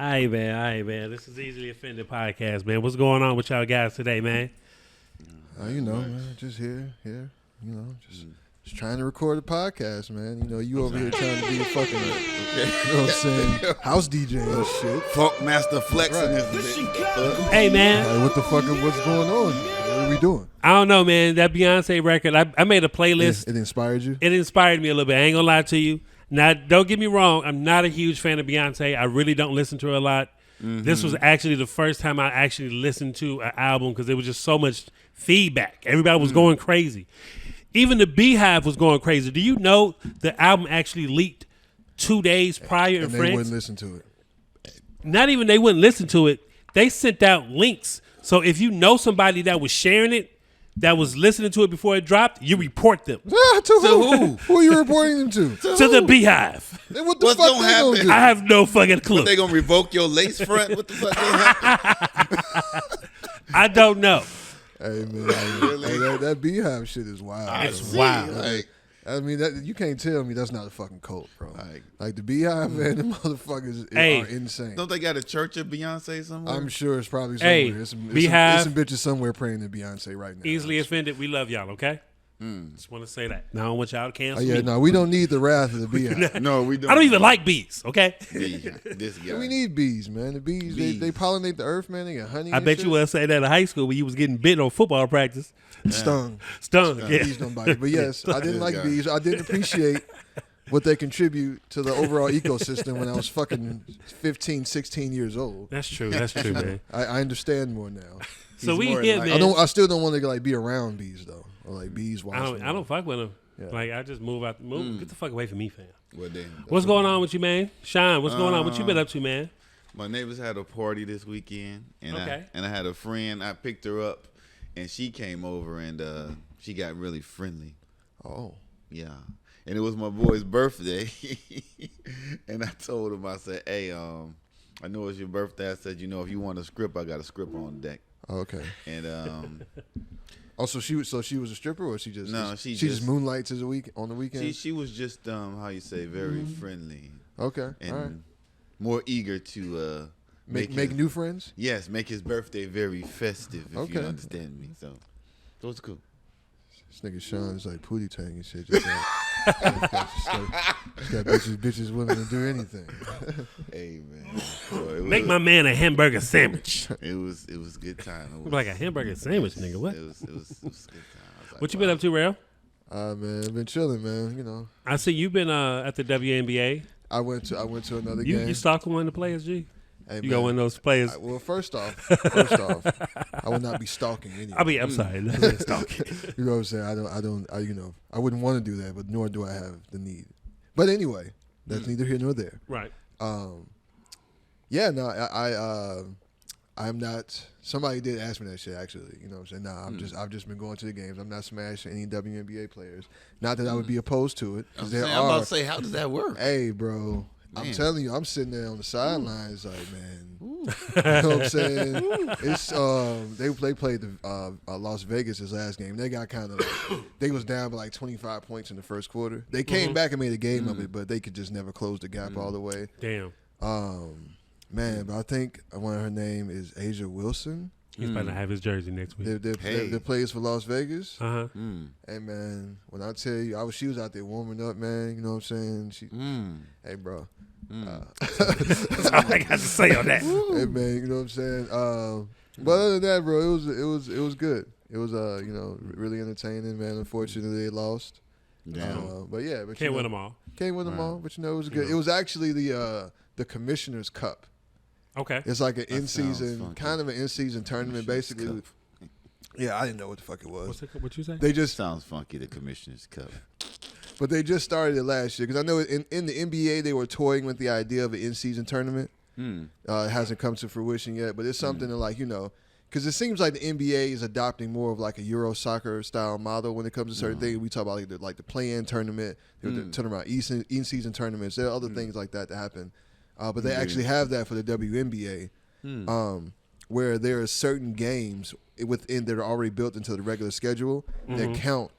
All right, man. This is Easily Offended Podcast, man. What's going on with y'all guys today, man? Man, just here, just trying to record a podcast, man. You know, you over here trying to be a fucking, you know what I'm saying, house DJ and shit. Funk Master Flex in this bitch. Hey, man. Like, what the fuck? What's going on? What are we doing? I don't know, man. That Beyonce record, I made a playlist. It inspired you? It inspired me a little bit. I ain't gonna lie to you. Now, don't get me wrong. I'm not a huge fan of Beyonce. I really don't listen to her a lot. Mm-hmm. This was actually the first time I actually listened to an album because there was just so much feedback. Everybody was going crazy. Even the Beehive was going crazy. Do you know the album actually leaked 2 days prior in France? France? They wouldn't listen to it. Not even they wouldn't listen to it. They sent out links. So if you know somebody that was sharing it, that was listening to it before it dropped, you report them. To who? Who are you reporting them to? To the Beehive. Then what the fuck gonna happen? I have no fucking clue. What, they gonna revoke your lace front? What the fuck gonna happen? I don't know. Hey man, that Beehive shit is wild. It's wild. Like, I mean, you can't tell me that's not a fucking cult, bro. Like the Beehive, man, the motherfuckers are insane. Don't they got a church of Beyonce somewhere? I'm sure it's probably somewhere. Hey, there's some Beehive, bitches somewhere praying to Beyonce right now. Easily Offended. We love y'all, okay? Just want to say that. Now I don't want y'all to cancel me. No, we don't need the wrath of the Beehive. No, we don't. I don't even like bees, okay? This guy. We need bees, man. The bees. They pollinate the earth, man. They got honey. I bet you will say that in high school when you was getting bit on football practice. Stung. Yeah. Bees don't bite. But yes, I didn't like bees. I didn't appreciate what they contribute to the overall ecosystem when I was fucking 15, 16 years old. That's true, man. I understand more now. So we here, man. I still don't want to like be around bees though, or like bees watching. I don't fuck with them. Yeah. Like I just move. Get the fuck away from me, fam. What's going on with you, man? Sean, what's going on? What you been up to, man? My neighbors had a party this weekend, and I had a friend. I picked her up, and she came over, and she got really friendly. Oh, yeah. And it was my boy's birthday, and I told him, I said, "Hey, I know it's your birthday." I said, "You know, if you want a script, I got a script on deck." Okay. And also, she was a stripper, or she just she just moonlights on the weekend. She was just how you say, very friendly. Okay, and all right. More eager to make new friends. Yes, make his birthday very festive. If you understand me, so it's cool. This nigga Sean is like Pootie Tang and shit. Just got bitches willing to do anything. Hey man, so Make my man a hamburger sandwich. It was a good time. Like a hamburger sandwich, nigga. What? It was a good time. What you been up to, Rel? Man, I've been chilling, man. You know. I see you've been at the WNBA. I went to another game. You stalking one of the players, G? Hey, you got one of those players. Well, first off, I would not be stalking anyone. I'm sorry, stalking. You know what I'm saying? I wouldn't want to do that, but nor do I have the need. But anyway, that's neither here nor there. Right. I'm not. Somebody did ask me that shit actually. You know what I'm saying? I've just been going to the games. I'm not smashing any WNBA players. Not that I would be opposed to it. I'm about to say, how does that work? Hey, bro. Man. I'm telling you, I'm sitting there on the sidelines like, man. You know what I'm saying? It's they played the Las Vegas this last game. They got kind of they was down by like 25 points in the first quarter. They came back and made a game of it, but they could just never close the gap all the way. Damn. Man, but I think one of her name is Asia Wilson. He's about to have his jersey next week. They plays for Las Vegas. Uh-huh. Hey, man, when I tell you, she was out there warming up, man. You know what I'm saying? Hey, bro. That's all I got to say on that. Hey, man, you know what I'm saying? But other than that, bro, it was good. It was really entertaining, man. Unfortunately, they lost. But yeah, but can't win them all. Can't win them all, but it was good. It was actually the Commissioner's Cup. Okay. It's like an in-season, kind of an in-season tournament, basically. Yeah, I didn't know what the fuck it was. What you say? They just sounds funky, the Commissioner's Cup. But they just started it last year because I know in the NBA they were toying with the idea of an in-season tournament. It hasn't come to fruition yet, but it's something to because it seems like the NBA is adopting more of like a Euro soccer style model when it comes to certain things. We talk about like the play-in tournament, the turnaround in-season tournaments. There are other things like that happen. But they actually have that for the WNBA, where there are certain games within that are already built into the regular schedule that count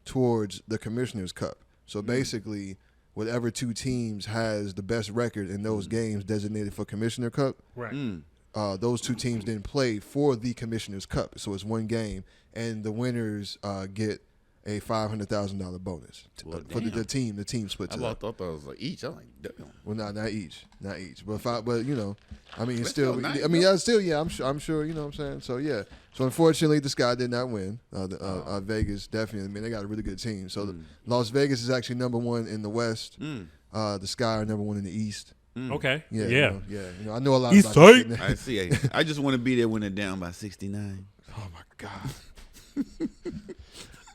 towards the Commissioner's Cup. So basically, whatever 2 teams has the best record in those games designated for Commissioner Cup. Right. Those 2 teams then play for the Commissioner's Cup. So it's one game, and the winners get a $500,000 bonus for the team. The team splits. I thought that was like each. I'm like, damn. Well, not each. But you know, I mean, it's That's still. so nice, I mean, yeah, still, yeah. I'm sure. You know what I'm saying? So yeah. So unfortunately, the Sky did not win. Vegas definitely. I mean, they got a really good team. So Las Vegas is actually number 1 in the West. The Sky are number 1 in the East. Okay. Yeah. Yeah. You know, I know a lot East about tight. that. I see. I just want to be there when they're down by 69. Oh my God.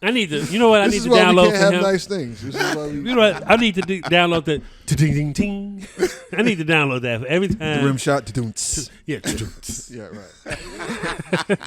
I need to. You know what? I This need is to why we download can't for have him. nice things. This is why we, You know what? I need to download the ding ding ding. I need to download that for every the time. rim shot. Yeah. Yeah, right.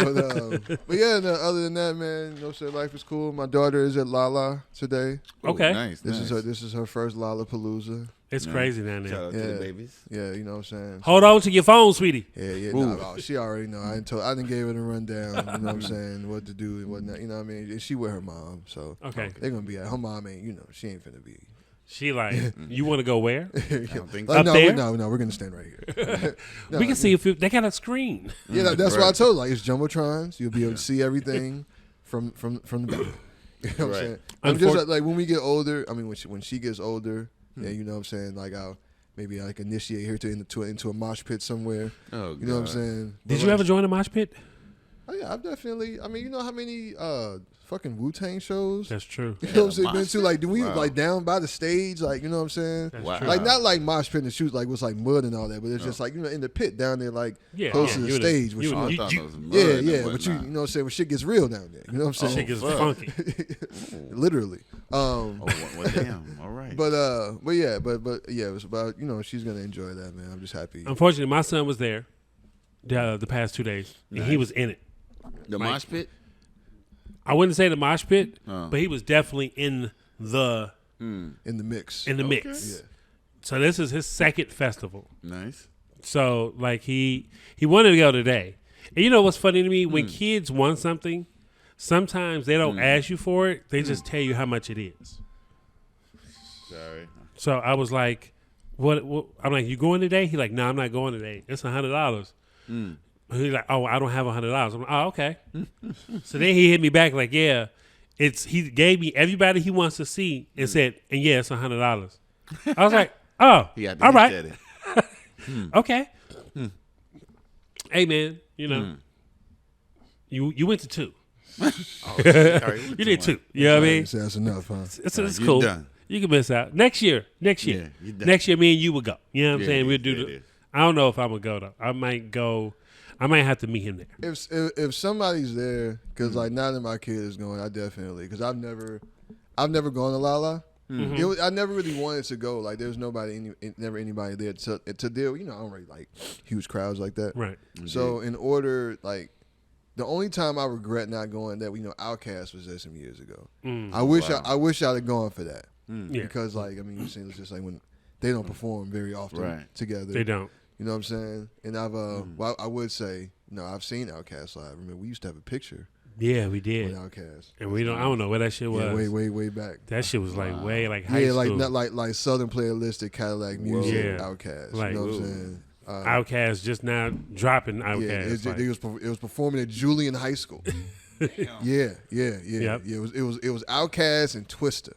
but yeah, no, other than that, man, no shit. Life is cool. My daughter is at Lala today. Okay. Ooh, nice. This is her first Lollapalooza. It's crazy down Shout there. out to the babies. Yeah, you know what I'm saying. Hold on to your phone, sweetie. Yeah. No, she already know. I didn't give her the rundown. You know what I'm saying? What to do and whatnot. You know what I mean? And she with her mom, so Okay. they're gonna be at her mom. Ain't she ain't finna be. She like, you want to go where? I don't think Like, Up there? no, we're gonna stand right here. No, We can see if they got a screen. Yeah, that's what I Right. told her. Like, it's jumbotrons. You'll be able to see everything from the back. You know what I'm Right. saying? I'm just like when we get older. I mean, when she gets older, yeah, you know what I'm saying. Like I'll maybe initiate her into a mosh pit somewhere. Oh, You know what I'm saying? Did But you ever join a mosh pit? Oh yeah, I've definitely. I mean, you know how many fucking Wu-Tang shows? That's true. You know what I'm saying? mosh Been to pit? like, do we Wow. like down by the stage? Like, you know what I'm saying? That's Wow. true. Like not like mosh pit and shoot like what's like mud and all that, but it's just like, you know, in the pit down there, like close to the you would- stage. you With would- Oh, I shit. thought you- it was mud Yeah, and but you whatnot. know what I'm saying? When shit gets real down there, you know what I'm saying? Shit gets fuck. funky. Literally. Oh, well, damn. All right. But yeah, it was about, you know, she's gonna enjoy that, man. I'm just happy. Unfortunately, my son was there the past 2 days, and he was in it. The Mike. mosh pit? I wouldn't say the mosh pit, Oh. but he was definitely in the In the mix. mix. Yeah. So this is his second festival. Nice. So like he wanted to go today. And you know what's funny to me? When kids want something, sometimes they don't ask you for it. They just tell you how much it is. Sorry. So I was like, what I'm like, you going today? He like, no, I'm not going today. It's $100. He's like, oh, I don't have $100. I'm like, oh, okay. So then he hit me back like, yeah, he gave me everybody he wants to see and said, and yeah, it's $100. I was like, oh, He had to all hit right. at it. Okay. Hey man, you know, you went to 2. Oh, sorry. You did 2. You know what I mean? So that's enough, huh? It's you're cool. done. You can miss out next year. Yeah, you're done. Next year, me and you will go. You know what I'm Yeah, saying? We'll do yeah, the. yeah. I don't know if I'm gonna go though. I might go. I might have to meet him there. If somebody's there, because like now that my kid is going, I definitely, because I've never gone to Lala. I never really wanted to go. Like there's never anybody there to deal. You know, I don't really like huge crowds like that. Right. So in order, like, the only time I regret not going that, you know, Outkast was there some years ago. I wish I'd have gone for that. Yeah. Because like, I mean, you see, it's just like when they don't perform very often together. They don't. You know what I'm saying? And I've well, I would say, no, I've seen Outkast live. I remember we used to have a picture Yeah, we with did. Outkast. And we don't. I don't know where that shit was. Yeah, way back. That shit was like way like high Yeah, school. like not like Southern Playalistic Cadillac music. Yeah. Outkast. Like, you know what I'm saying? Outkast just now dropping Yeah, Outkast. like, it was performing at Julian High School. Yeah. Yep. It was Outkast and Twister.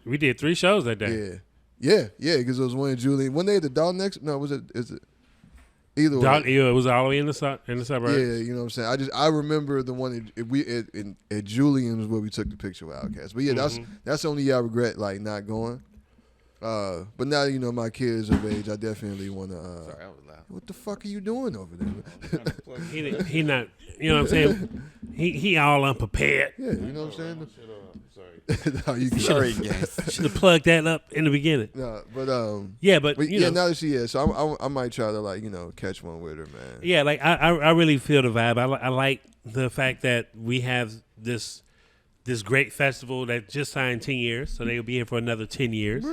we did 3 shows that day. Yeah, because it was one in Julian. When they at the Dalton next? No, is it either way? It was all the way in the suburbs. Yeah, you know what I'm saying. I remember the one at Julian's where we took the picture with Outkast. But yeah, that's the only year I regret like not going. But now you know my kids of age, I definitely want to. Sorry, I was loud. What the fuck are you doing over there? He not. You know what I'm saying? He all unprepared. Yeah, you know what I'm saying. Sorry. No, you Sorry, guys. Should have plugged that up in the beginning. No, but Yeah, but But you yeah, know. now that she is, so I might try to like catch one with her, man. Yeah, like I really feel the vibe. I like the fact that we have this great festival that just signed 10 years, so they'll be here for another 10 years.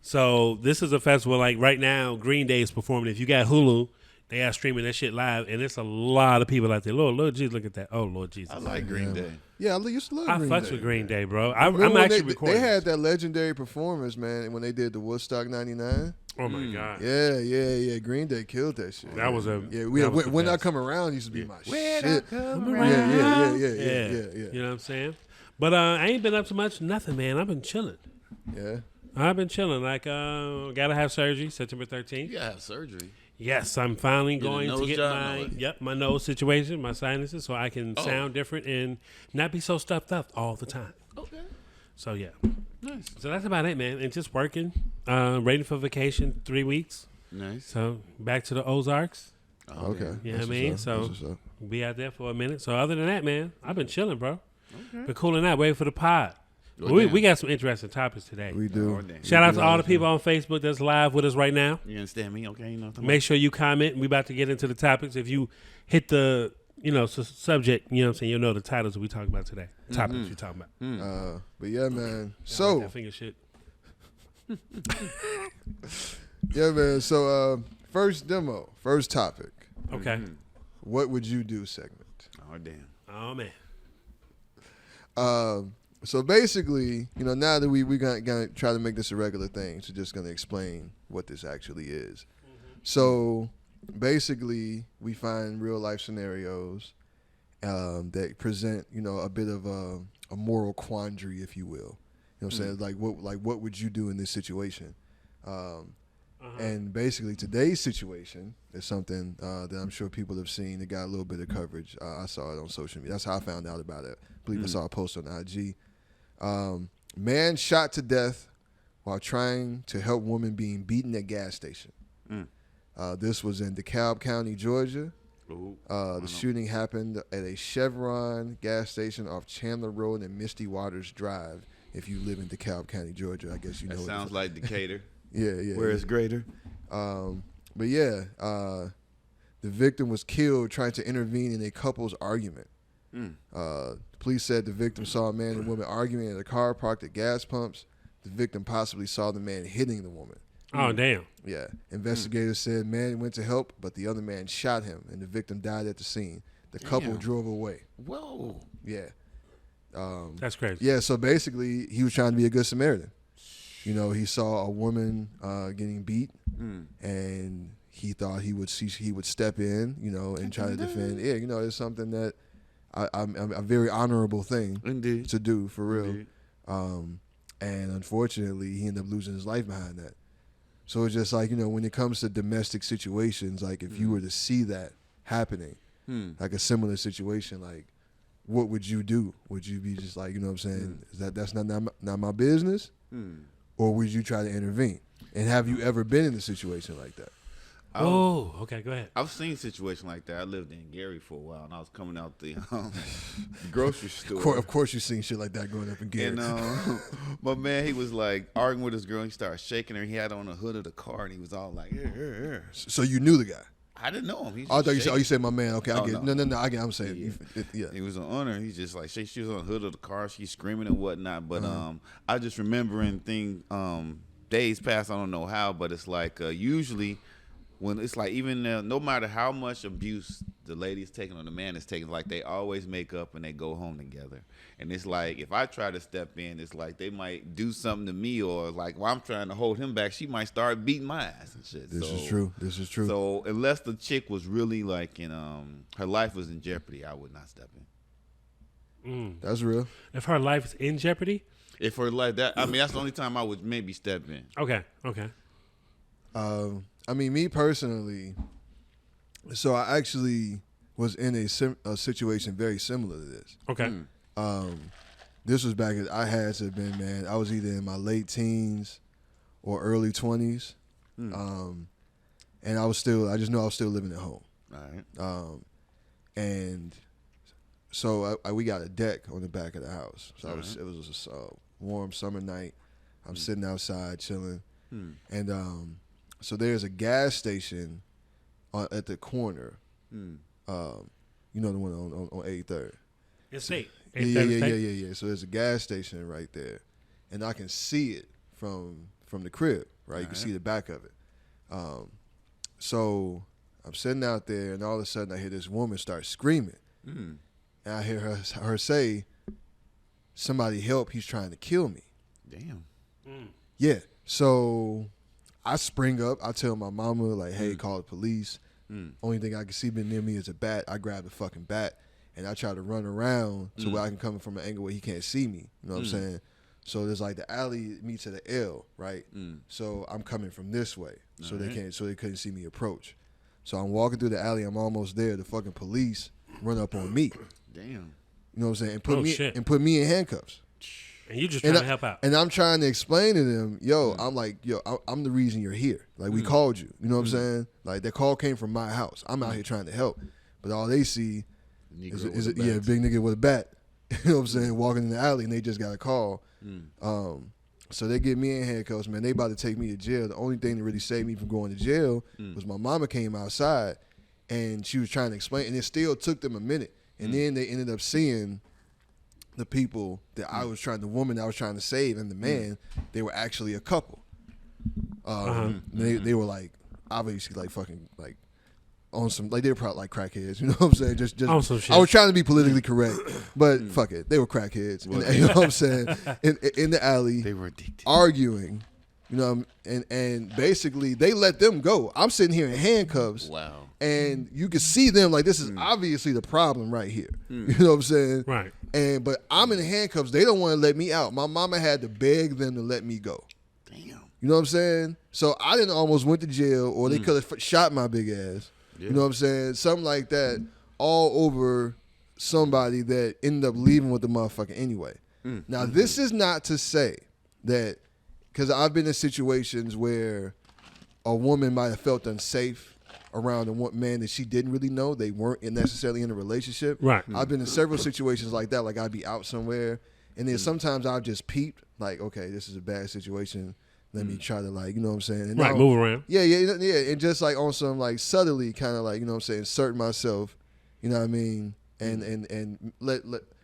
So this is a festival like right now. Green Day is performing. If you got Hulu, they are streaming that shit live, and it's a lot of people out there. Lord Jesus, look at that! Oh Lord Jesus, I like Green Day. Yeah, I used to love I Green fucks Day. with Green Day, bro. I'm Remember when actually recording. They had that legendary performance, man, when they did the Woodstock '99. Oh my god. Yeah. Green Day killed that shit. That was a when I best. come around used to be my When shit. I come Yeah. You know what I'm saying? But I ain't been up to much. Nothing, man. I've been chilling. Yeah. I've been chilling. Like, gotta have surgery September 13th. You gotta have surgery. Yes, I'm finally Get a going to nose get job, my nose situation, my sinuses, so I can sound different and not be so stuffed up all the time. Okay. So yeah. Nice. So that's about it, man. And just working, ready for vacation 3 weeks. Nice. So back to the Ozarks. Okay. You know what I mean? So be out there for a minute. So other than that, man, I've been chilling, bro. Okay. Been cooling out, waiting for the pod. Oh, We got some interesting topics today. We do. Oh, damn. Shout out to all the people on Facebook that's live with us right now. You understand me? Okay. You know what I'm Make sure you comment. We about to get into the topics. If you hit the subject, you know what I'm saying, you'll know the titles that we talk about today. Topics we talking about. But yeah, man. Like So that finger shit. yeah, man. So first topic. Okay. What would you do segment? Oh damn. Oh man. So basically, now that we're gonna try to make this a regular thing, so just gonna explain what this actually is. So basically, we find real life scenarios that present, a bit of a moral quandary, if you will. You know what I'm saying? Like what would you do in this situation? And basically, today's situation is something that I'm sure people have seen. It got a little bit of coverage. I saw it on social media. That's how I found out about it. I believe I saw a post on IG. Man shot to death while trying to help woman being beaten at gas station. This was in DeKalb County, Georgia. The shooting happened at a Chevron gas station off Chandler Road and Misty Waters Drive. If you live in DeKalb County, Georgia, I guess you know. That sounds like Decatur. Yeah. Where it's greater. But yeah, the victim was killed trying to intervene in a couple's argument. Police said the victim saw a man and woman arguing at a car parked at gas pumps. The victim possibly saw the man hitting the woman. Oh damn. Yeah. Investigators said man went to help, but the other man shot him, and the victim died at the scene. The couple drove away. Whoa. Yeah. That's crazy. Yeah, so basically, he was trying to be a good Samaritan. He saw a woman getting beat, and he thought he would step in, and try to defend. Yeah, it's something that I'm a very honorable thing to do, for real. And unfortunately, he ended up losing his life behind that. So it's just like, when it comes to domestic situations, like if you were to see that happening, like a similar situation, like what would you do? Would you be just like, you know what I'm saying? Is that's not my business? Or would you try to intervene? And have you ever been in a situation like that? Oh, okay, go ahead. I've seen a situation like that. I lived in Gary for a while, and I was coming out the grocery store. Of course you've seen shit like that growing up in Gary. And my man, he was like arguing with his girl. He started shaking her. He had on the hood of the car, and he was all like, So you knew the guy? I didn't know him. I thought you said my man. Okay, I get no. it. No, I get it. I'm saying, He was on her. He's just like, she was on the hood of the car. She's screaming and whatnot. But I just remembering days past, I don't know how, but it's like usually when it's like even no matter how much abuse the lady is taking or the man is taking, like they always make up and they go home together. And it's like if I try to step in, it's like they might do something to me, or like while I'm trying to hold him back, she might start beating my ass and shit. This is true. So unless the chick was really like in her life was in jeopardy, I would not step in. That's real. If her life is in jeopardy? If her like that, I mean that's the only time I would maybe step in. Okay. I mean, me personally, so I actually was in a situation very similar to this. Okay. This was back I had to have been, man, I was either in my late teens or early 20s. And I just know I was still living at home. All right. And so we got a deck on the back of the house. So it was a warm summer night. I'm sitting outside chilling. And so there's a gas station at the corner. You know the one on 83rd. It's state. Yeah. So there's a gas station right there, and I can see it from the crib. Right, you can see the back of it. So I'm sitting out there, and all of a sudden I hear this woman start screaming, and I hear her say, somebody help, he's trying to kill me. Damn. Yeah. So I spring up. I tell my mama, like, hey, call the police. Only thing I can see being near me is a bat. I grab the fucking bat, and I try to run around to where I can come from an angle where he can't see me. You know what I'm saying? So there's like the alley meets at the L, right? So I'm coming from this way, so they couldn't see me approach. So I'm walking through the alley. I'm almost there. The fucking police run up on me. Damn. You know what I'm saying? And put me in handcuffs. And you just trying to help out. And I'm trying to explain to them, I'm like, I'm the reason you're here. Like, we called you. You know what I'm saying? Like, that call came from my house. I'm out here trying to help. But all they see is a big nigga with a bat. You know what I'm saying? Walking in the alley, and they just got a call. So they get me in handcuffs, man. They about to take me to jail. The only thing that really saved me from going to jail was my mama came outside, and she was trying to explain. And it still took them a minute. And then they ended up seeing the people that the woman I was trying to save and the man, they were actually a couple. They were like, obviously like fucking like on some, like they were probably like crackheads, you know what I'm saying? Just on some shit. I was trying to be politically correct, but fuck it, they were crackheads. And, you know what I'm saying? In the alley, they were addicted, arguing. You know, and basically they let them go. I'm sitting here in handcuffs. Wow. And you can see them like, this is obviously the problem right here. You know what I'm saying? Right. But I'm in handcuffs. They don't want to let me out. My mama had to beg them to let me go. Damn. You know what I'm saying? So I didn't almost went to jail, or they could have shot my big ass. Yeah. You know what I'm saying? Something like that, all over somebody that ended up leaving with the motherfucker anyway. Now, this is not to say that, because I've been in situations where a woman might have felt unsafe around a man that she didn't really know. They weren't necessarily in a relationship. Right. I've been in several situations like that. Like, I'd be out somewhere, and then sometimes I've just peeped, like, okay, this is a bad situation. Let me try to, like, you know what I'm saying? And right, move around. Yeah. And just like on some, like, subtly kind of, like, you know what I'm saying, insert myself, you know what I mean? And let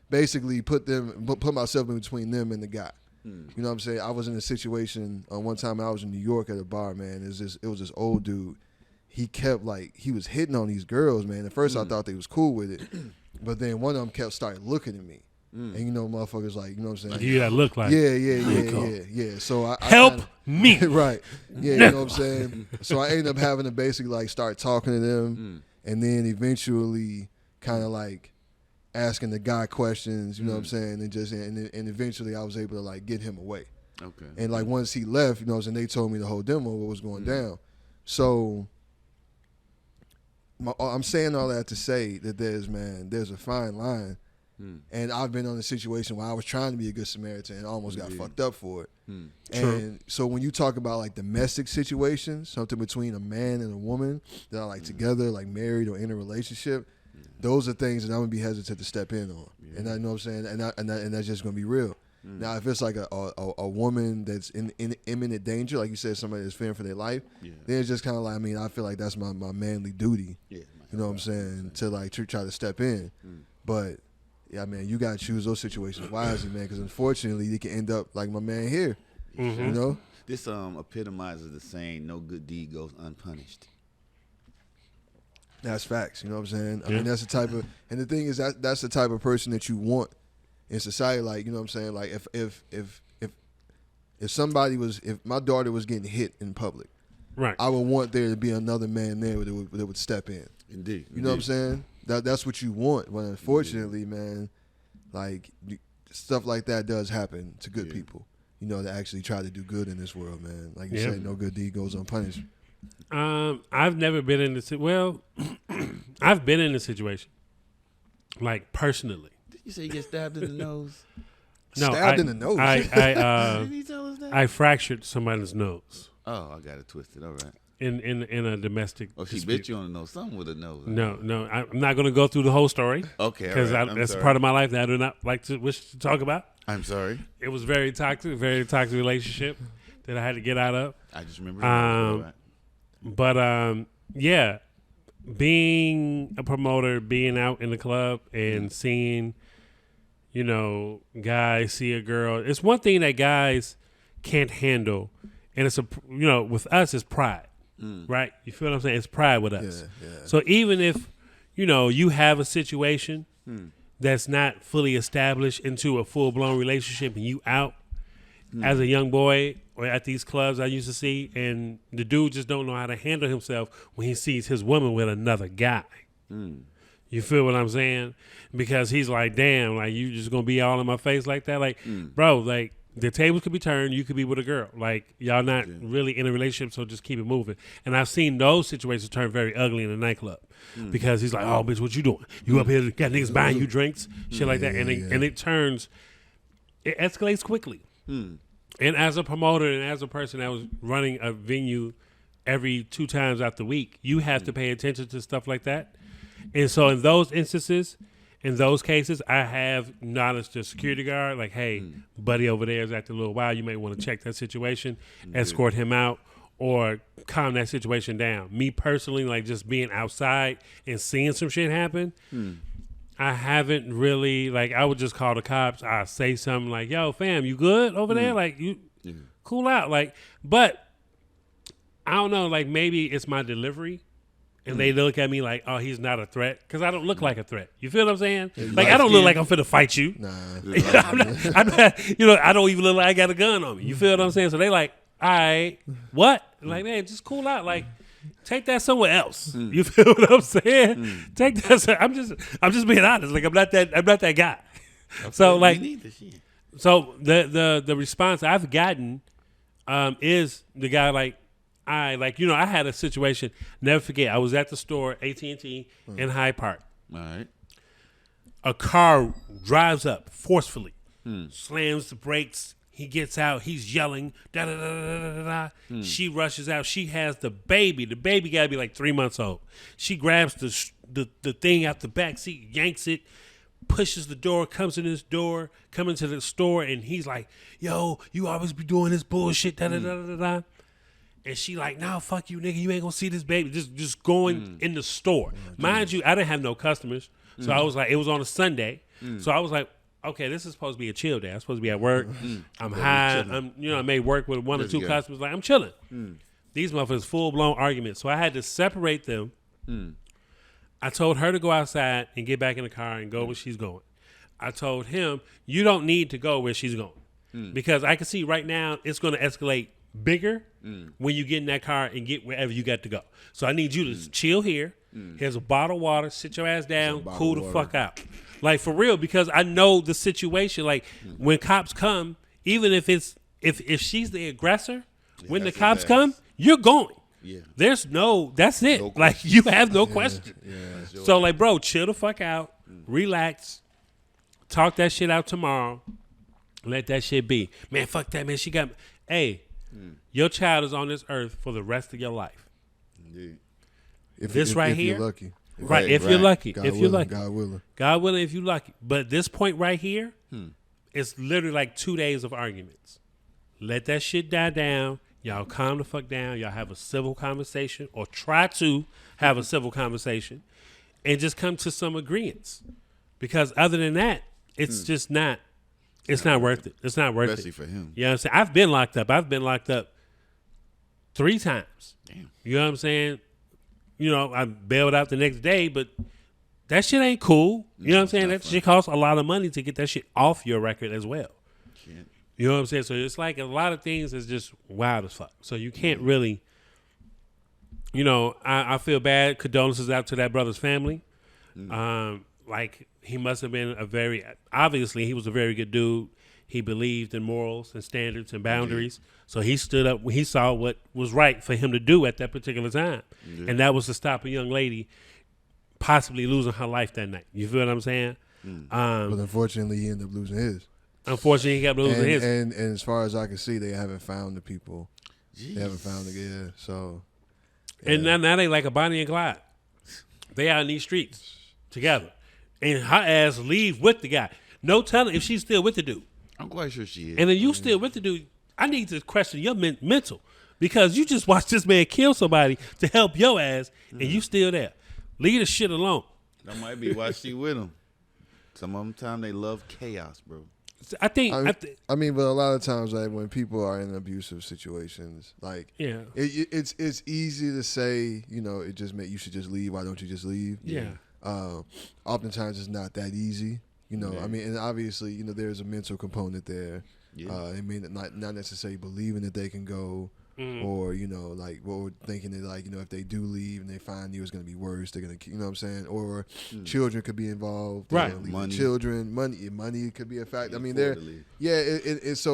basically put myself in between them and the guy. You know what I'm saying? I was in a situation one time. I was in New It at a bar, man. It was this old dude. He kept, like, he was hitting on these girls, man. At first I thought they was cool with it, but then one of them started looking at me, and you know, motherfuckers, like, you know what I'm saying? You that look like yeah. So I help kinda, me, right? Yeah, you know what I'm saying? So I ended up having to basically, like, start talking to them, and then eventually kind of like asking the guy questions, you know what I'm saying, and eventually I was able to, like, get him away. Okay. And, like, once he left, you know what I'm saying, they told me the whole demo what was going down. So I'm saying all that to say that there's a fine line. And I've been on a situation where I was trying to be a good Samaritan and almost got fucked up for it. And so when you talk about, like, domestic situations, something between a man and a woman that are, like, together, like, married or in a relationship, those are things that I'm gonna be hesitant to step in on. And I know what I'm saying, and that's just gonna be real. Now, if it's like a woman that's in imminent danger, like you said, somebody that's fearing for their life, then it's just kind of like, I mean, I feel like that's my manly duty. You know what I'm saying? To, like, try to step in. But yeah, man, you gotta choose those situations wisely, man, because unfortunately, you can end up like my man here. You know, this epitomizes the saying, "No good deed goes unpunished." That's facts. You know what I'm saying? I mean, that's the type of, and the thing is that's the type of person that you want in society. Like, you know what I'm saying? Like, if somebody was, if my daughter was getting hit in public, right, I would want there to be another man there that would step in. Indeed. You know what I'm saying? That's what you want. But unfortunately, man, like, stuff like that does happen to good people. You know, that actually try to do good in this world, man. Like you say, no good deed goes unpunished. I've never been in this. Well, I've been in a situation, like, personally. Did you say you get stabbed in the nose? No, stabbed in the nose. Did he tell us that? I fractured somebody's nose. Oh, I got it twisted. All right. In a domestic. Oh, she dispute. bit you on the nose. Something with a nose. No, I'm not going to go through the whole story. Okay, because that's part of my life that I do not wish to talk about. I'm sorry. It was very toxic relationship that I had to get out of. I just remember. But yeah, being a promoter, being out in the club and seeing, you know, guys see a girl. It's one thing that guys can't handle, and it's with us, it's pride. Right? You feel what I'm saying? It's pride with us. Yeah. So even if, you have a situation that's not fully established into a full-blown relationship and you out as a young boy or at these clubs I used to see, and the dude just don't know how to handle himself when he sees his woman with another guy. You feel what I'm saying? Because he's like, damn, like you just gonna be all in my face like that? Like, bro, like the tables could be turned. You could be with a girl. Like y'all not really in a relationship, so just keep it moving. And I've seen those situations turn very ugly in a nightclub because he's like, oh, bitch, what you doing? You up here got niggas buying you drinks, shit like that. And it escalates quickly. And as a promoter and as a person that was running a venue every 2 times out the week, you have to pay attention to stuff like that. And so in those instances, in those cases, I have acknowledged the security guard, like, hey, buddy over there is acting a little wild. You may want to check that situation, escort him out, or calm that situation down. Me personally, like just being outside and seeing some shit happen, I haven't really, like, I would just call the cops. I say something like, yo, fam, you good over there? Like, you cool out. Like, but I don't know, like maybe it's my delivery. And they look at me like, oh, he's not a threat. Because I don't look like a threat. You feel what I'm saying? Like, I don't look like I'm finna fight you. Nah. I'm not, you know, I don't even look like I got a gun on me. You feel what I'm saying? So they like, all right, what? Like, man, just cool out. Like, take that somewhere else. You feel what I'm saying? Take that. I'm just being honest. Like, I'm not that guy. So like, so the response I've gotten is the guy like, I had a situation, never forget, I was at the store, AT&T, in Hyde Park. All right. A car drives up forcefully, slams the brakes, he gets out, he's yelling, da-da-da-da-da-da. She rushes out, she has the baby got to be like 3 months old. She grabs the thing out the back seat, yanks it, pushes the door, comes into the store, and he's like, yo, you always be doing this bullshit, da-da-da-da-da. And she like, nah, fuck you, nigga. You ain't gonna see this baby. Just going in the store. Mind you, I didn't have no customers. So I was like, it was on a Sunday. So I was like, okay, this is supposed to be a chill day. I'm supposed to be at work. I'm high. I may work with 1 or 2 customers. Like, I'm chilling. These motherfuckers full-blown arguments. So I had to separate them. I told her to go outside and get back in the car and go where she's going. I told him, you don't need to go where she's going. Because I can see right now it's going to escalate bigger when you get in that car and get wherever you got to go. So I need you to chill here. Here's a bottle of water. Sit your ass down. Cool the fuck out. Like, for real, because I know the situation. Like, when cops come, even if she's the aggressor, when the cops come, you're going. Yeah. That's it. No like, you have no question. So, like, bro, chill the fuck out. Relax. Talk that shit out tomorrow. Let that shit be. Man, fuck that, man. She got... Hey, your child is on this earth for the rest of your life. Indeed. If you're lucky. Right, if you're lucky. God willing. God willing, if you're lucky. But this point right here, it's literally like 2 days of arguments. Let that shit die down. Y'all calm the fuck down. Y'all have a civil conversation, or try to have a civil conversation, and just come to some agreements. Because other than that, it's just not. It's not worth it. It's not worth Especially for him. You know what I'm saying? I've been locked up 3 times. Damn. You know what I'm saying? You know, I bailed out the next day, but that shit ain't cool. You know what I'm saying? That shit costs a lot of money to get that shit off your record as well. Shit. You know what I'm saying? So it's like a lot of things is just wild as fuck. So you can't really, you know, I feel bad. Condolences out to that brother's family. Like, he must have been obviously he was a very good dude. He believed in morals and standards and boundaries. So he stood up when he saw what was right for him to do at that particular time. And that was to stop a young lady possibly losing her life that night. You feel what I'm saying? But unfortunately, he ended up losing his. Unfortunately, he kept losing his. And as far as I can see, they haven't found the people. Jeez. They haven't found the so. Yeah. And now they like a Bonnie and Clyde. They out in these streets together. And her ass leave with the guy. No telling if she's still with the dude. I'm quite sure she is. And then you still with the dude. I need to question your mental, because you just watched this man kill somebody to help your ass, and you still there. Leave the shit alone. That might be why she with him. Some of them time they love chaos, bro. I mean, but a lot of times, like, when people are in abusive situations, like, it's easy to say, you know, you should just leave. Why don't you just leave? Yeah. Oftentimes it's not that easy. You know, I mean, and obviously, you know, there's a mental component there. Yeah. I mean, not necessarily believing that they can go, or you know, like, or thinking that, like, you know, if they do leave and they find you, it's going to be worse. They're going to, you know what I'm saying? Or children could be involved. Right. Money. Children, money could be a fact. I mean, it's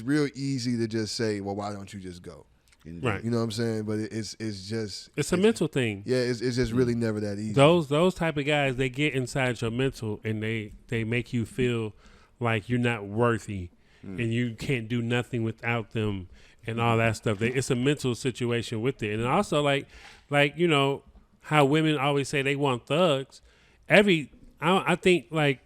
real easy to just say, well, why don't you just go? Right. You know what I'm saying? But it's a mental thing. Yeah, it's just really never that easy. Those type of guys, they get inside your mental and they make you feel like you're not worthy and you can't do nothing without them and all that stuff. It's a mental situation with it. And also like you know how women always say they want thugs. I think like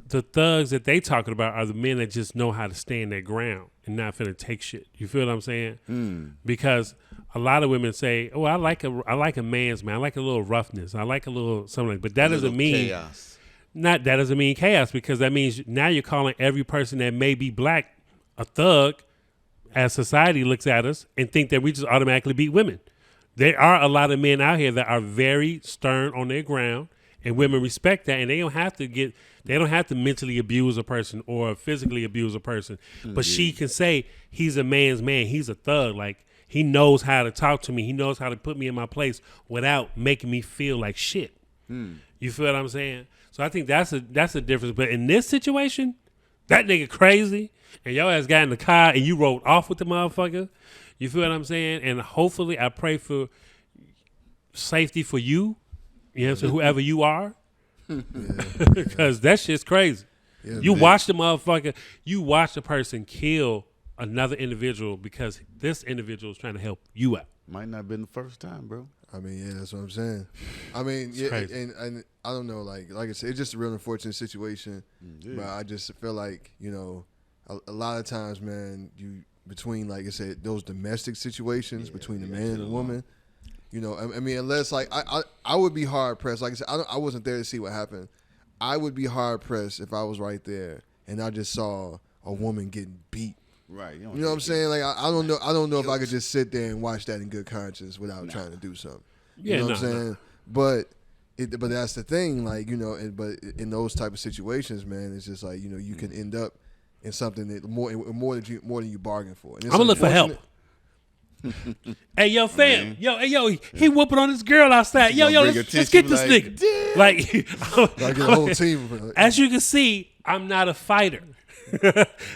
the thugs that they talking about are the men that just know how to stand their ground and not finna take shit. You feel what I'm saying? Because a lot of women say, "Oh, I like a man's man. I like a little roughness. I like a little something." But that doesn't mean chaos. That doesn't mean chaos, because that means now you're calling every person that may be black a thug, as society looks at us and think that we just automatically beat women. There are a lot of men out here that are very stern on their ground, and women respect that, and they don't have to mentally abuse a person or physically abuse a person. But she can say he's a man's man. He's a thug. Like, he knows how to talk to me. He knows how to put me in my place without making me feel like shit. You feel what I'm saying? So I think that's a difference. But in this situation, that nigga crazy, and your ass got in the car and you rode off with the motherfucker. You feel what I'm saying? And hopefully I pray for safety for you. You know what I'm saying? Whoever you are. Because that shit's crazy. Yeah, you watch the motherfucker, you watch the person kill another individual because this individual is trying to help you out. Might not have been the first time, bro. I mean, yeah, that's what I'm saying. I mean, yeah, and I don't know, like I said, it's just a real unfortunate situation. But I just feel like, you know, a lot of times, man, between, like I said, those domestic situations between the man and the woman, you know, I mean, unless, like, I would be hard pressed. Like I said, I wasn't there to see what happened. I would be hard pressed if I was right there and I just saw a woman getting beat. Right. You know what I'm saying? Like, I don't know if I could just sit there and watch that in good conscience without trying to do something. You know what I'm saying? But that's the thing, like, you know, but in those type of situations, man, it's just like, you know, you can end up in something that more than you bargained for. And I'm gonna look for help. Hey, yo, fam. Yo, he whooping on this girl outside. Yo, let's get this nigga. Damn. Like, I get a whole team. As you can see, I'm not a fighter.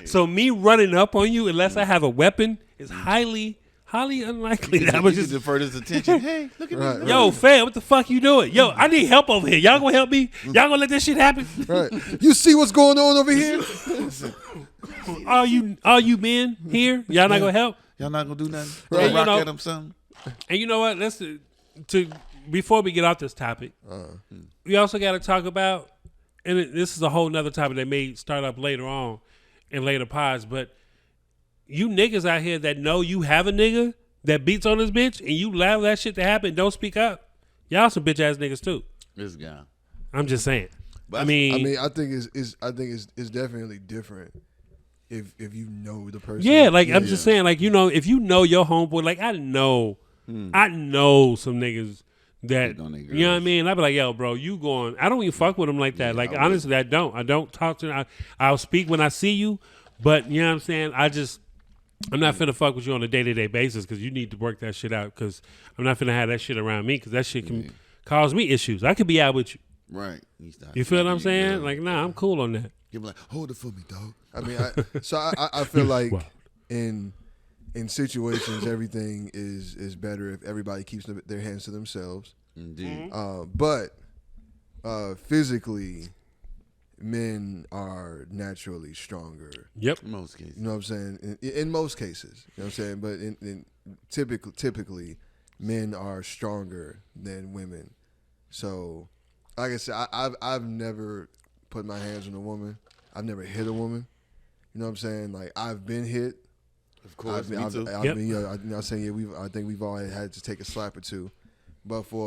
So me running up on you, unless I have a weapon, is highly unlikely. That was just divert his attention. Hey, look at me. Yo, fam, what the fuck you doing? Yo, I need help over here. Y'all gonna help me? Y'all gonna let this shit happen? Right. You see what's going on over here? All you men here? Y'all not gonna help? Y'all not gonna do nothing? Right. Rock at him something? And you know what? Before we get off this topic, we also got to talk about, and this is a whole nother topic that may start up later on in later pods, but you niggas out here that know you have a nigga that beats on this bitch and you allow that shit to happen and don't speak up, y'all some bitch ass niggas too. This guy. I'm just saying. But I mean, I think it's definitely different if you know the person. Yeah, like I'm just saying, like, you know, if you know your homeboy, like I know some niggas that, you know what I mean? I'd be like, yo, bro, you going, I don't even fuck with them like that. Like, honestly, I don't talk to them. I'll speak when I see you, but you know what I'm saying? I'm not finna fuck with you on a day-to-day basis because you need to work that shit out, because I'm not finna have that shit around me because that shit can cause me issues. I could be out with you. Right. You feel what I'm saying? Like, nah, I'm cool on that. You're like, hold it for me, dog. I mean, I feel like in situations, everything is better if everybody keeps their hands to themselves. Indeed. But physically, men are naturally stronger. Yep. In most cases. You know what I'm saying? In most cases. You know what I'm saying? But in typically, men are stronger than women. So, like I said, I've never put my hands on a woman. I've never hit a woman. You know what I'm saying? Like, I've been hit. Of course, me too. I think we've all had to take a slap or two. But you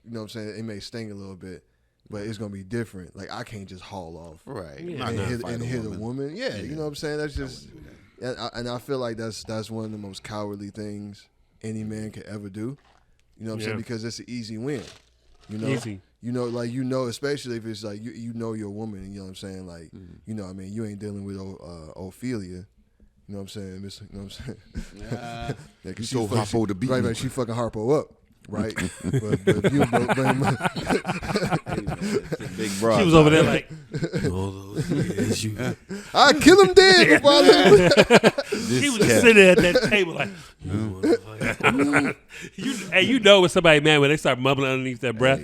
know what I'm saying? It may sting a little bit, but it's gonna be different. Like, I can't just haul off, right? And hit a woman. Yeah, you know what I'm saying? That's just, and I feel like that's one of the most cowardly things any man could ever do. You know what I'm saying? Because it's an easy win. You know, Easy. Especially if it's like you know you're a woman. You know what I'm saying? Like, you know, what I mean, you ain't dealing with Ophelia. You know what I'm saying? You know what I'm saying? Yeah, You told Harpo to beat me. Right, she fucking Harpo up. Right, but if you, Big bro. She was over there like, I kill him dead before I let him. she was just sitting at that table like, you know when somebody mad when they start mumbling underneath their breath,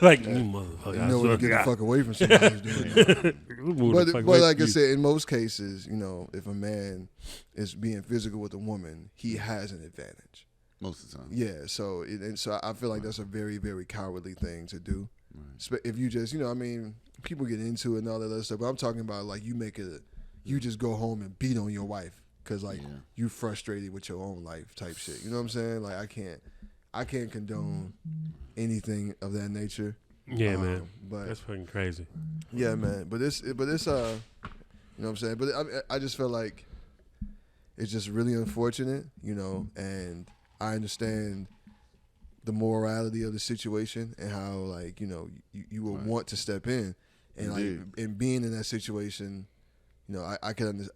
like, motherfucker. You know when you get the fuck away from somebody who's doing that. But like I said, in most cases, you know, if a man is being physical with a woman, he has an advantage. Most of the time. Yeah, so I feel like that's a very, very cowardly thing to do. Right. If you just, you know, I mean, people get into it and all that other stuff, but I'm talking about like you just go home and beat on your wife because like you frustrated with your own life type shit. You know what I'm saying? Like I can't condone anything of that nature. Yeah, man. But that's fucking crazy. Yeah, man. But it's you know what I'm saying? But I just feel like it's just really unfortunate, you know, and I understand the morality of the situation and how, like, you know, you would want to step in, and like, and being in that situation, you know, I can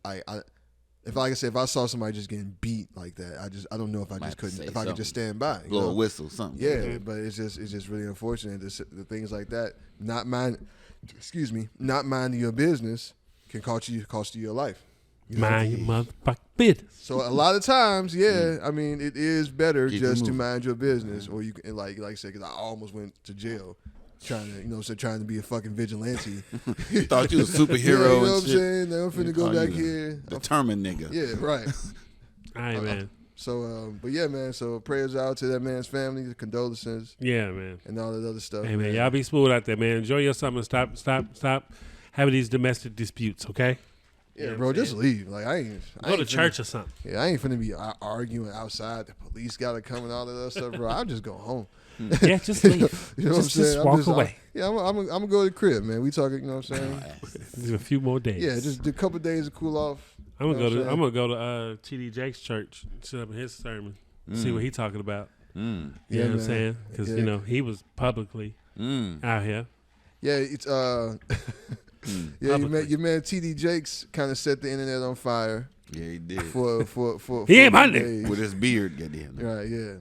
if I saw somebody just getting beat like that, I don't know if I just couldn't, if I could just stand by, blow a whistle, something. Yeah, but it's just really unfortunate the things like that. Not minding your business can cost you your life. You know? Mind your motherfucking business. So a lot of times, I mean, it is better just to mind your business, or you can, like I said, because I almost went to jail trying to be a fucking vigilante. You thought you was a superhero. You know and what I'm shit. saying? Now I'm finna go back here. Determined nigga. Yeah, right. All right, man. So, but yeah, man. So prayers out to that man's family, the condolences. Yeah, man. And all that other stuff. Hey, man, y'all be smooth out there, man. Enjoy your summer. Stop having these domestic disputes, okay? Yeah, bro, just leave. Like I go to church or something. Yeah, I ain't finna be arguing outside. The police gotta come and all that other stuff, bro. I'll just go home. Yeah, just leave. You know what I'm saying? Just walk away. I'm gonna go to the crib, man. We talking. You know what I'm saying? Just a few more days. Yeah, just a couple of days to cool off. I'm gonna go to TDJakes church, sit up in his sermon, see what he talking about. You know what I'm saying? Because you know he was publicly out here. Yeah, it's yeah, your man TDJakes kind of set the internet on fire. Yeah, he did. For he ain't my nigga with his beard. Goddamn. Right. Yeah.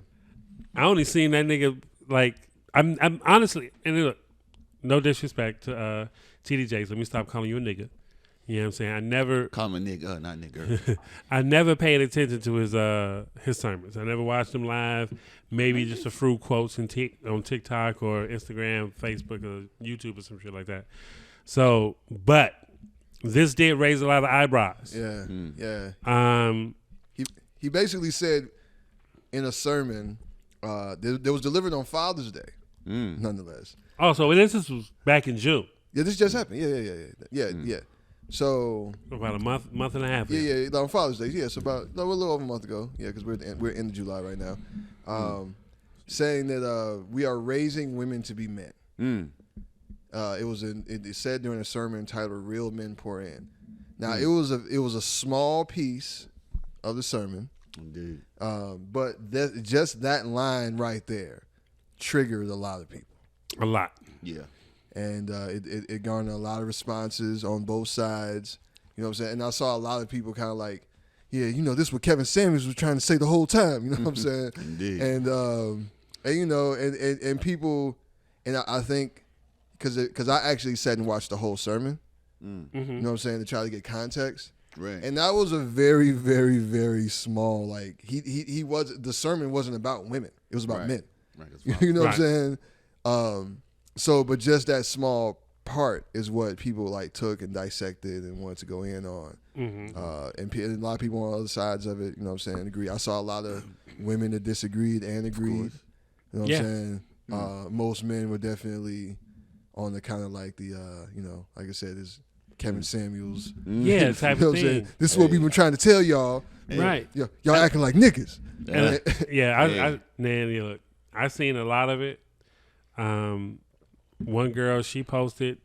I only seen that nigga like I'm honestly, and look, no disrespect to TDJakes. Let me stop calling you a nigga. You know what I'm saying? I never call him a nigga, not nigger. I never paid attention to his sermons. I never watched them live. Maybe just a few quotes on TikTok or Instagram, Facebook, or YouTube or some shit like that. So, but this did raise a lot of eyebrows. Yeah, yeah. He basically said in a sermon that was delivered on Father's Day. Nonetheless. Oh, so this was back in June. Yeah, this just happened. Yeah. So about a month and a half. Yeah, on Father's Day. Yeah, so a little over a month ago. Yeah, because we're in July right now. Saying that we are raising women to be men. It said during a sermon entitled "Real Men Pour In." Now it was a small piece of the sermon, indeed. But just that line right there triggered a lot of people. A lot, yeah. And it garnered a lot of responses on both sides. You know what I'm saying? And I saw a lot of people kind of like, yeah, you know, this is what Kevin Samuels was trying to say the whole time. You know what I'm saying? Indeed. And you know, and people, and I think. Because I actually sat and watched the whole sermon, you know what I'm saying, to try to get context. Right. And that was a very, very, very small, like, the sermon wasn't about women. It was about men. Right. You know what I'm saying? But just that small part is what people, like, took and dissected and wanted to go in on. And a lot of people on other sides of it, you know what I'm saying, agree. I saw a lot of women that disagreed and agreed. You know what I'm saying? Most men were definitely on the kind of like the, you know, like I said, is Kevin Samuels. Yeah, type of thing. This is what we've been trying to tell y'all. Right. Y'all acting like niggas. Look, I seen a lot of it. One girl, she posted,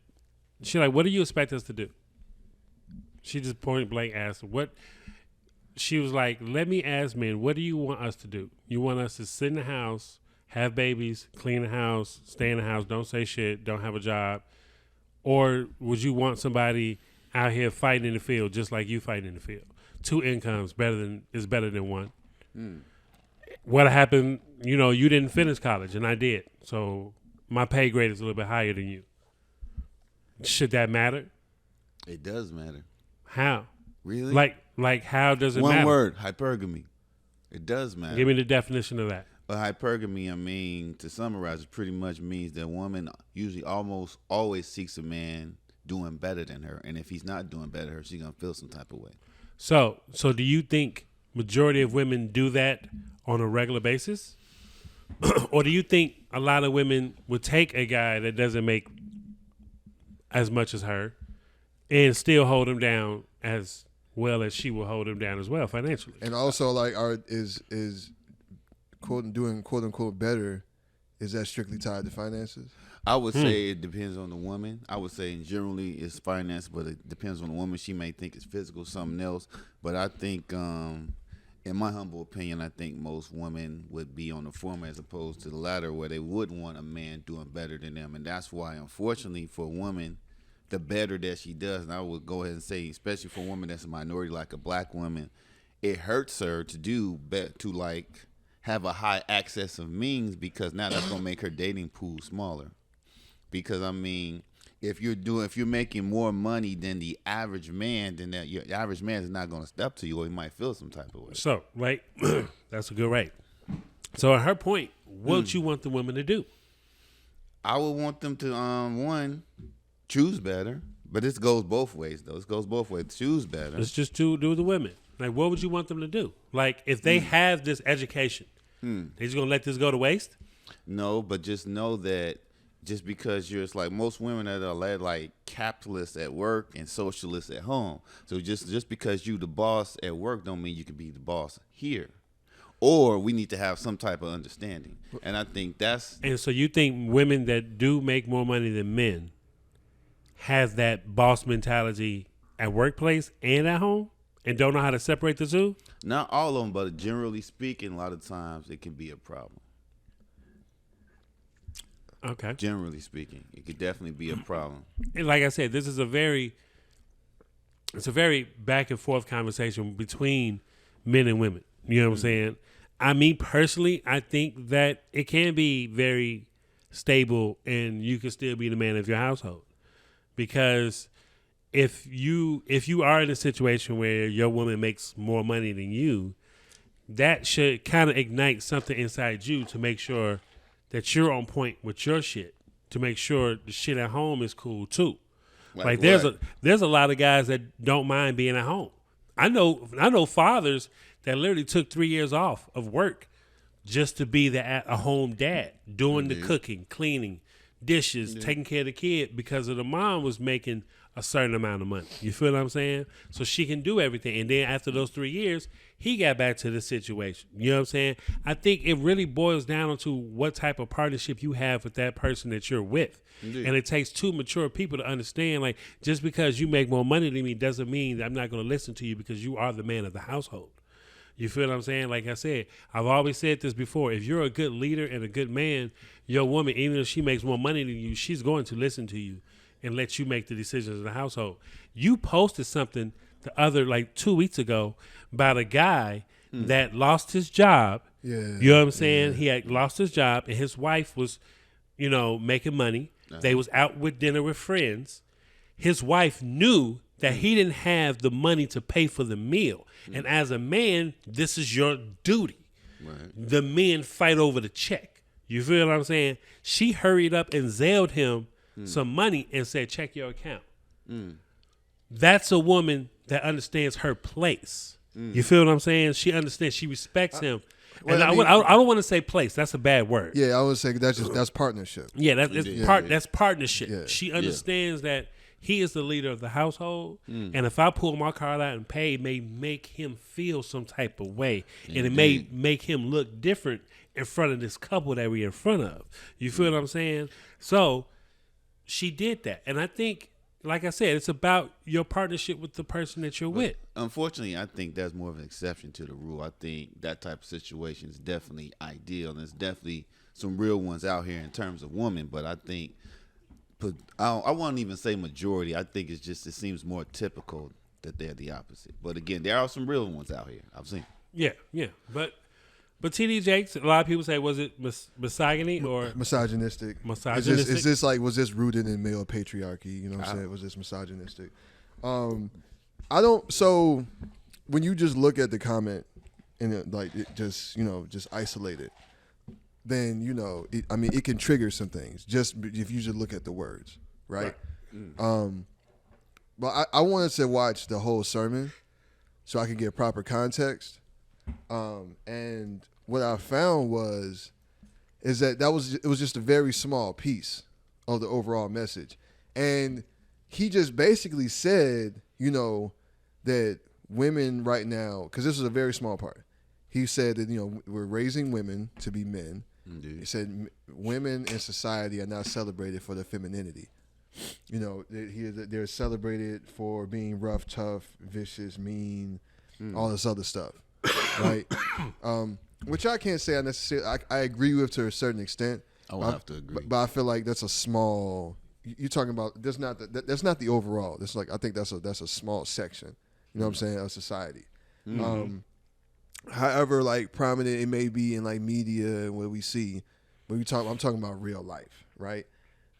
she like, what do you expect us to do? She just point blank asked what. She was like, let me ask men, what do you want us to do? You want us to sit in the house, have babies, clean the house, stay in the house, don't say shit, don't have a job? Or would you want somebody out here fighting in the field just like you fighting in the field? 2 incomes is better than one. What happened, you didn't finish college and I did. So my pay grade is a little bit higher than you. Should that matter? It does matter. How? Really? Like how does it One matter? One word, hypergamy. It does matter. Give me the definition of that. But hypergamy, to summarize, it pretty much means that a woman usually almost always seeks a man doing better than her. And if he's not doing better than her, she's going to feel some type of way. So do you think majority of women do that on a regular basis? Or do you think a lot of women would take a guy that doesn't make as much as her and still hold him down as well as she will hold him down as well financially? And also, like, is doing quote unquote better, is that strictly tied to finances? I would say it depends on the woman. I would say generally it's finance, but it depends on the woman. She may think it's physical, something else. But I think, in my humble opinion, I think most women would be on the former as opposed to the latter, where they would want a man doing better than them. And that's why, unfortunately, for a woman, the better that she does, and I would go ahead and say, especially for a woman that's a minority like a black woman, it hurts her to have a high access of means, because now that's gonna make her dating pool smaller. Because if you're making more money than the average man, then your average man is not gonna step to you, or he might feel some type of way. So, right, that's a good rate. So at her point, what would you want the women to do? I would want them to one, choose better. But this goes both ways, though. It goes both ways. Choose better. Let's just do the women. Like, what would you want them to do? Like, if they have this education, they just gonna let this go to waste? No, but just know that just because it's like most women that are led like capitalists at work and socialists at home. So just because you the boss at work don't mean you can be the boss here. Or we need to have some type of understanding. And I think that's... And so you think women that do make more money than men have that boss mentality at workplace and at home and don't know how to separate the two? Not all of them, but generally speaking, a lot of times it can be a problem. Okay. Generally speaking, it could definitely be a problem. And like I said, this is a very back and forth conversation between men and women. You know what I'm saying? Personally, I think that it can be very stable and you can still be the man of your household. Because if you are in a situation where your woman makes more money than you, that should kind of ignite something inside you to make sure that you're on point with your shit, to make sure the shit at home is cool too. Like there's a lot of guys that don't mind being at home. I know fathers that literally took 3 years off of work just to be a home dad, doing the cooking, cleaning, dishes, taking care of the kid, because of the mom was making a certain amount of money. You feel what I'm saying? So she can do everything. And then after those 3 years, he got back to the situation. You know what I'm saying? I think it really boils down to what type of partnership you have with that person that you're with. Indeed. And it takes two mature people to understand, like, just because you make more money than me doesn't mean that I'm not going to listen to you because you are the man of the household. You feel what I'm saying? Like I said, I've always said this before. If you're a good leader and a good man, your woman, even if she makes more money than you, she's going to listen to you and let you make the decisions in the household. You posted something the other, 2 weeks ago, about a guy that lost his job. Yeah. You know what I'm saying? Yeah. He had lost his job and his wife was, making money. Uh-huh. They was out with dinner with friends. His wife knew that he didn't have the money to pay for the meal. And as a man, this is your duty. Right. The men fight over the check. You feel what I'm saying? She hurried up and zailed him some money and said, check your account. That's a woman that understands her place. You feel what I'm saying? She understands. She respects him. Well, and I don't want to say place. That's a bad word. Yeah, I would say that's partnership. Yeah, that's partnership. Yeah. She understands that he is the leader of the household, and if I pull my card out and pay, it may make him feel some type of way, and it may make him look different in front of this couple that we're in front of. You feel what I'm saying? So she did that, and I think like I said, it's about your partnership with the person that you're with. Unfortunately, I think that's more of an exception to the rule. I think that type of situation is definitely ideal, and there's definitely some real ones out here in terms of women. But I think, I won't even say majority. I think it seems more typical that they're the opposite. But again, there are some real ones out here. I've seen. Yeah. But TDJakes, a lot of people say, was it misogyny or misogynistic? Misogynistic. Is this like, was this rooted in male patriarchy? You know what I'm saying? Was this misogynistic? So when you just look at the comment and it just isolate it, then it can trigger some things just if you just look at the words, right? But I wanted to watch the whole sermon so I could get proper context. And what I found is that it was just a very small piece of the overall message. And he just basically said, that women right now, because this is a very small part, he said that, we're raising women to be men. Indeed. He said women in society are not celebrated for their femininity. They're celebrated for being rough, tough, vicious, mean, all this other stuff. Right, which I can't say I necessarily I agree with to a certain extent. I would have to agree, but I feel like that's a small. You're talking about that's not the overall. That's I think that's a small section. You know what I'm saying, of society. However, prominent it may be in media and what we see, but I'm talking about real life, right?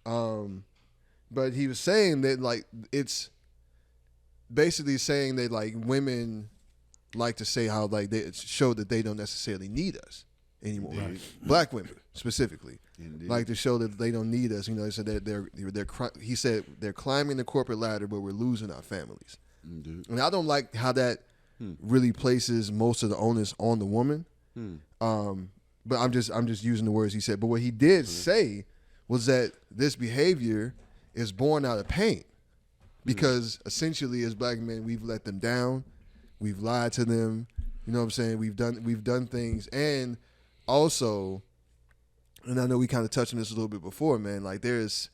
But he was saying that it's basically saying that women like to say how they show that they don't necessarily need us anymore. Right. Black women specifically. Indeed. Like to show that they don't need us. They said he said they're climbing the corporate ladder, but we're losing our families. Indeed. And I don't like how that really places most of the onus on the woman. But I'm just using the words he said. But what he did say was that this behavior is born out of pain, because essentially as black men we've let them down. We've lied to them, you know what I'm saying? We've done things, and also, and I know we kind of touched on this a little bit before, man. There's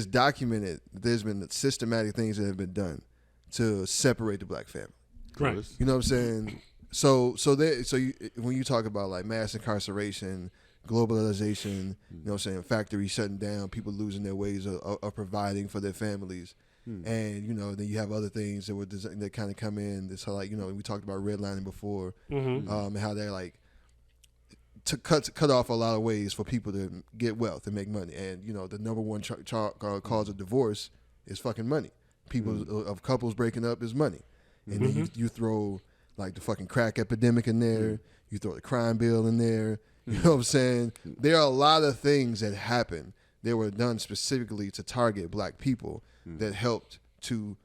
documented, there's been systematic things that have been done to separate the black family. Right. You know what I'm saying? When you talk about mass incarceration, globalization, you know what I'm saying, factories shutting down, people losing their ways of providing for their families. And then you have other things that kind of come in. This how we talked about redlining before, and how they're to cut off a lot of ways for people to get wealth and make money. And the number one cause of divorce is fucking money. People of couples breaking up is money, and then you throw the fucking crack epidemic in there. You throw the crime bill in there. You know what I'm saying? There are a lot of things that happen. They were done specifically to target black people that helped to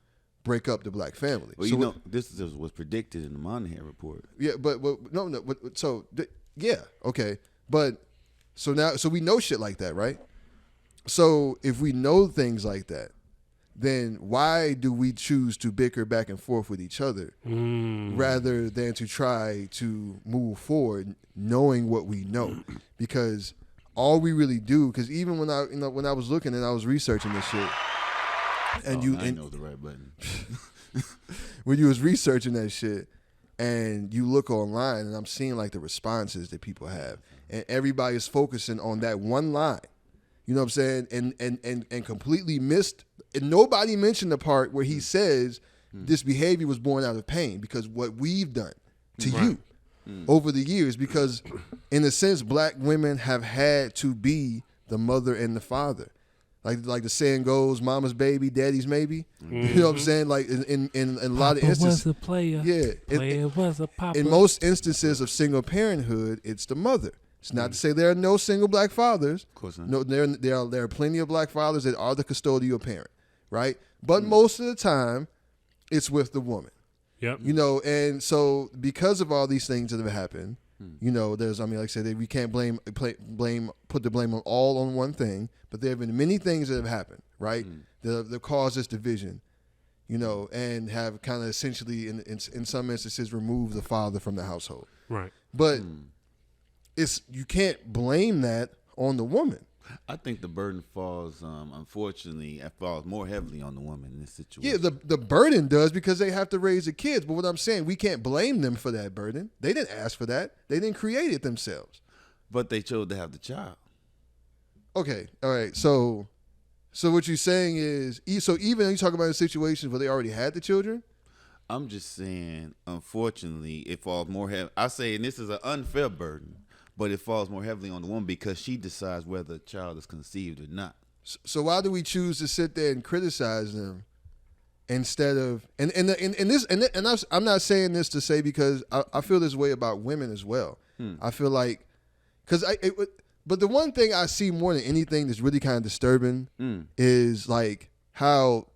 break up the black family. Well, this was predicted in the Monahan report. Yeah, but okay. But so we know shit like that, right? So if we know things like that, then why do we choose to bicker back and forth with each other rather than to try to move forward knowing what we know? Because all we really do, because even when I was looking and I was researching this shit, and I know the right button. When you was researching that shit, and you look online, and I'm seeing the responses that people have, and everybody's focusing on that one line. You know what I'm saying? And completely missed. And nobody mentioned the part where he says this behavior was born out of pain, because what we've done to you over the years, because in a sense, black women have had to be the mother and the father. Like the saying goes, mama's baby, daddy's maybe. You know what I'm saying? In a lot of instances. Papa was a player. Yeah. Player was a papa. In most instances of single parenthood, it's the mother. It's not to say there are no single black fathers. Of course not. No, there are plenty of black fathers that are the custodial parent, right? But most of the time, it's with the woman. Yep. And so because of all these things that have happened, there's, like I said, we can't put the blame on one thing, but there have been many things that have happened, right? That caused this division, and have kind of essentially, in some instances, removed the father from the household. Right. But you can't blame that on the woman. I think the burden falls, unfortunately, it falls more heavily on the woman in this situation. Yeah, the burden does because they have to raise the kids. But what I'm saying, we can't blame them for that burden. They didn't ask for that. They didn't create it themselves. But they chose to have the child. Okay, all right. So what you're saying is, so even you talk about situations where they already had the children. I'm just saying, unfortunately, it falls more heavy. I say, and this is an unfair burden, but it falls more heavily on the woman because she decides whether a child is conceived or not. So why do we choose to sit there and criticize them instead of I'm not saying this to say because I feel this way about women as well. I feel like but the one thing I see more than anything that's really kind of disturbing is like how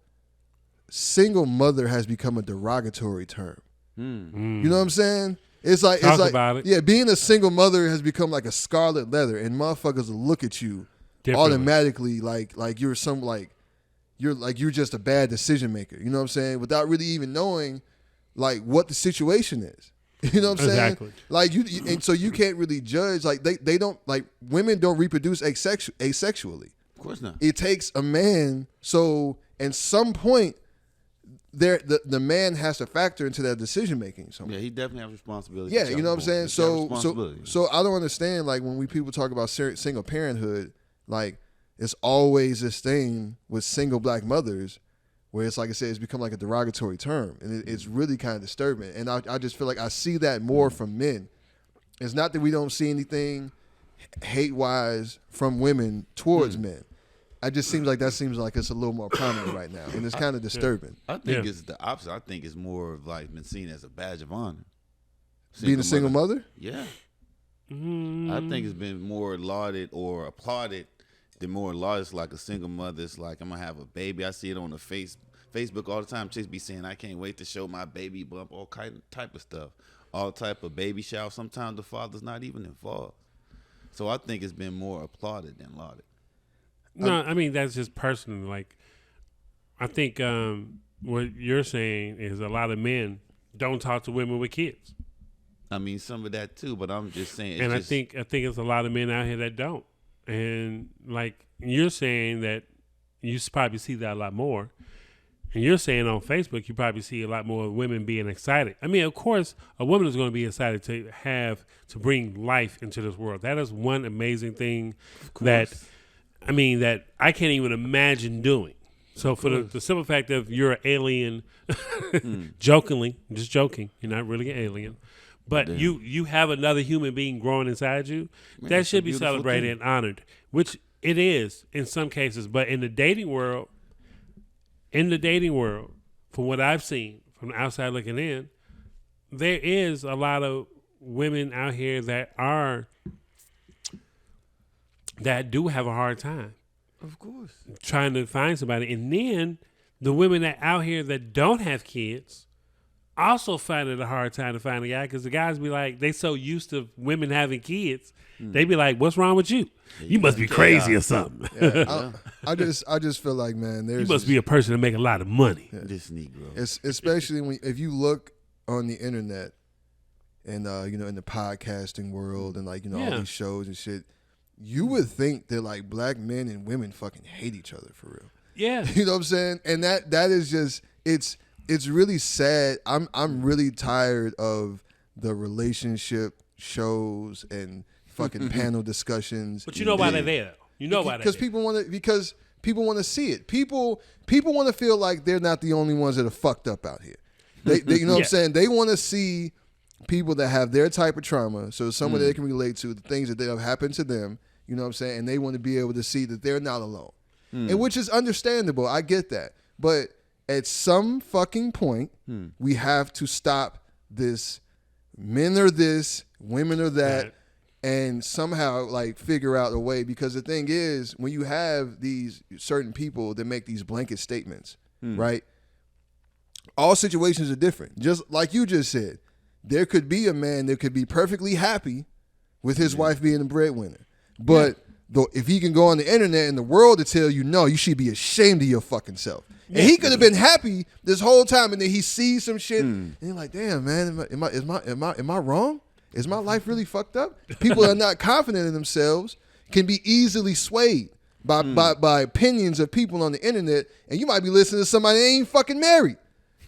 single mother has become a derogatory term. You know what I'm saying? It's like about it. Yeah, being a single mother has become like a scarlet letter, and motherfuckers will look at you automatically like you're you're just a bad decision maker. You know what I'm saying? Without really even knowing like what the situation is. You know what I'm saying? Exactly. Like and so you can't really judge. Like they don't, like, women don't reproduce asexually. Of course not. It takes a man. So at some point, the man has to factor into that decision making. Yeah, he definitely has responsibility. Yeah, you know what I'm saying. So I don't understand, like, when people talk about single parenthood, like, it's always this thing with single black mothers where it's, like I said, it's become like a derogatory term, and it's really kind of disturbing. And I just feel like I see that more from men. It's not that we don't see anything hate wise from women towards men. It just seems like it's a little more prominent right now, and it's kind of disturbing. I think it's the opposite. I think it's more of like been seen as a badge of honor. Being a single mother? Yeah. I think it's been more lauded or applauded than more lauded. It's like a single mother. It's like, I'm going to have a baby. I see it on the Facebook all the time. Chicks be saying, I can't wait to show my baby bump, all type of stuff. All type of baby shower. Sometimes the father's not even involved. So I think it's been more applauded than lauded. No, I mean, that's just personal. Like, I think what you're saying is a lot of men don't talk to women with kids. I mean, some of that too, but I'm just saying. I think it's a lot of men out here that don't. And like you're saying that you probably see that a lot more. And you're saying on Facebook, you probably see a lot more women being excited. I mean, of course, a woman is going to be excited to bring life into this world. That is one amazing thing that I can't even imagine doing. So for the simple fact of you're an alien, jokingly, just joking, you're not really an alien, but you have another human being growing inside you, that should be celebrated and honored, which it is in some cases. But in the dating world, from what I've seen from the outside looking in, there is a lot of women out here that do have a hard time. Of course. Trying to find somebody. And then the women that out here that don't have kids also find it a hard time to find a guy, because the guys be like, they so used to women having kids, they be like, what's wrong with you? You must be crazy or something. Yeah, I just feel like, man, you must be a person that make a lot of money. Yeah. This Negro. Especially if you look on the internet and in the podcasting world and all these shows and shit, you would think that like black men and women fucking hate each other for real. Yeah. You know what I'm saying? And that is just it's really sad. I'm really tired of the relationship shows and fucking panel discussions. But you know why they're there. You know why they're there. Because people want to see it. People want to feel like they're not the only ones that are fucked up out here. They you know what I'm saying? They want to see people that have their type of trauma, so someone they can relate to, the things that have happened to them, you know what I'm saying? And they want to be able to see that they're not alone. And which is understandable. I get that. But at some fucking point, we have to stop this men are this, women are that, and somehow like figure out a way, because the thing is, when you have these certain people that make these blanket statements, right? All situations are different. Just like you just said, there could be a man that could be perfectly happy with his wife being a breadwinner. But if he can go on the internet and the world to tell you, no, you should be ashamed of your fucking self. And he could have been happy this whole time, and then he sees some shit, and you're like, damn, man, am I wrong? Is my life really fucked up? People are not confident in themselves. can be easily swayed by opinions of people on the internet, and you might be listening to somebody that ain't fucking married.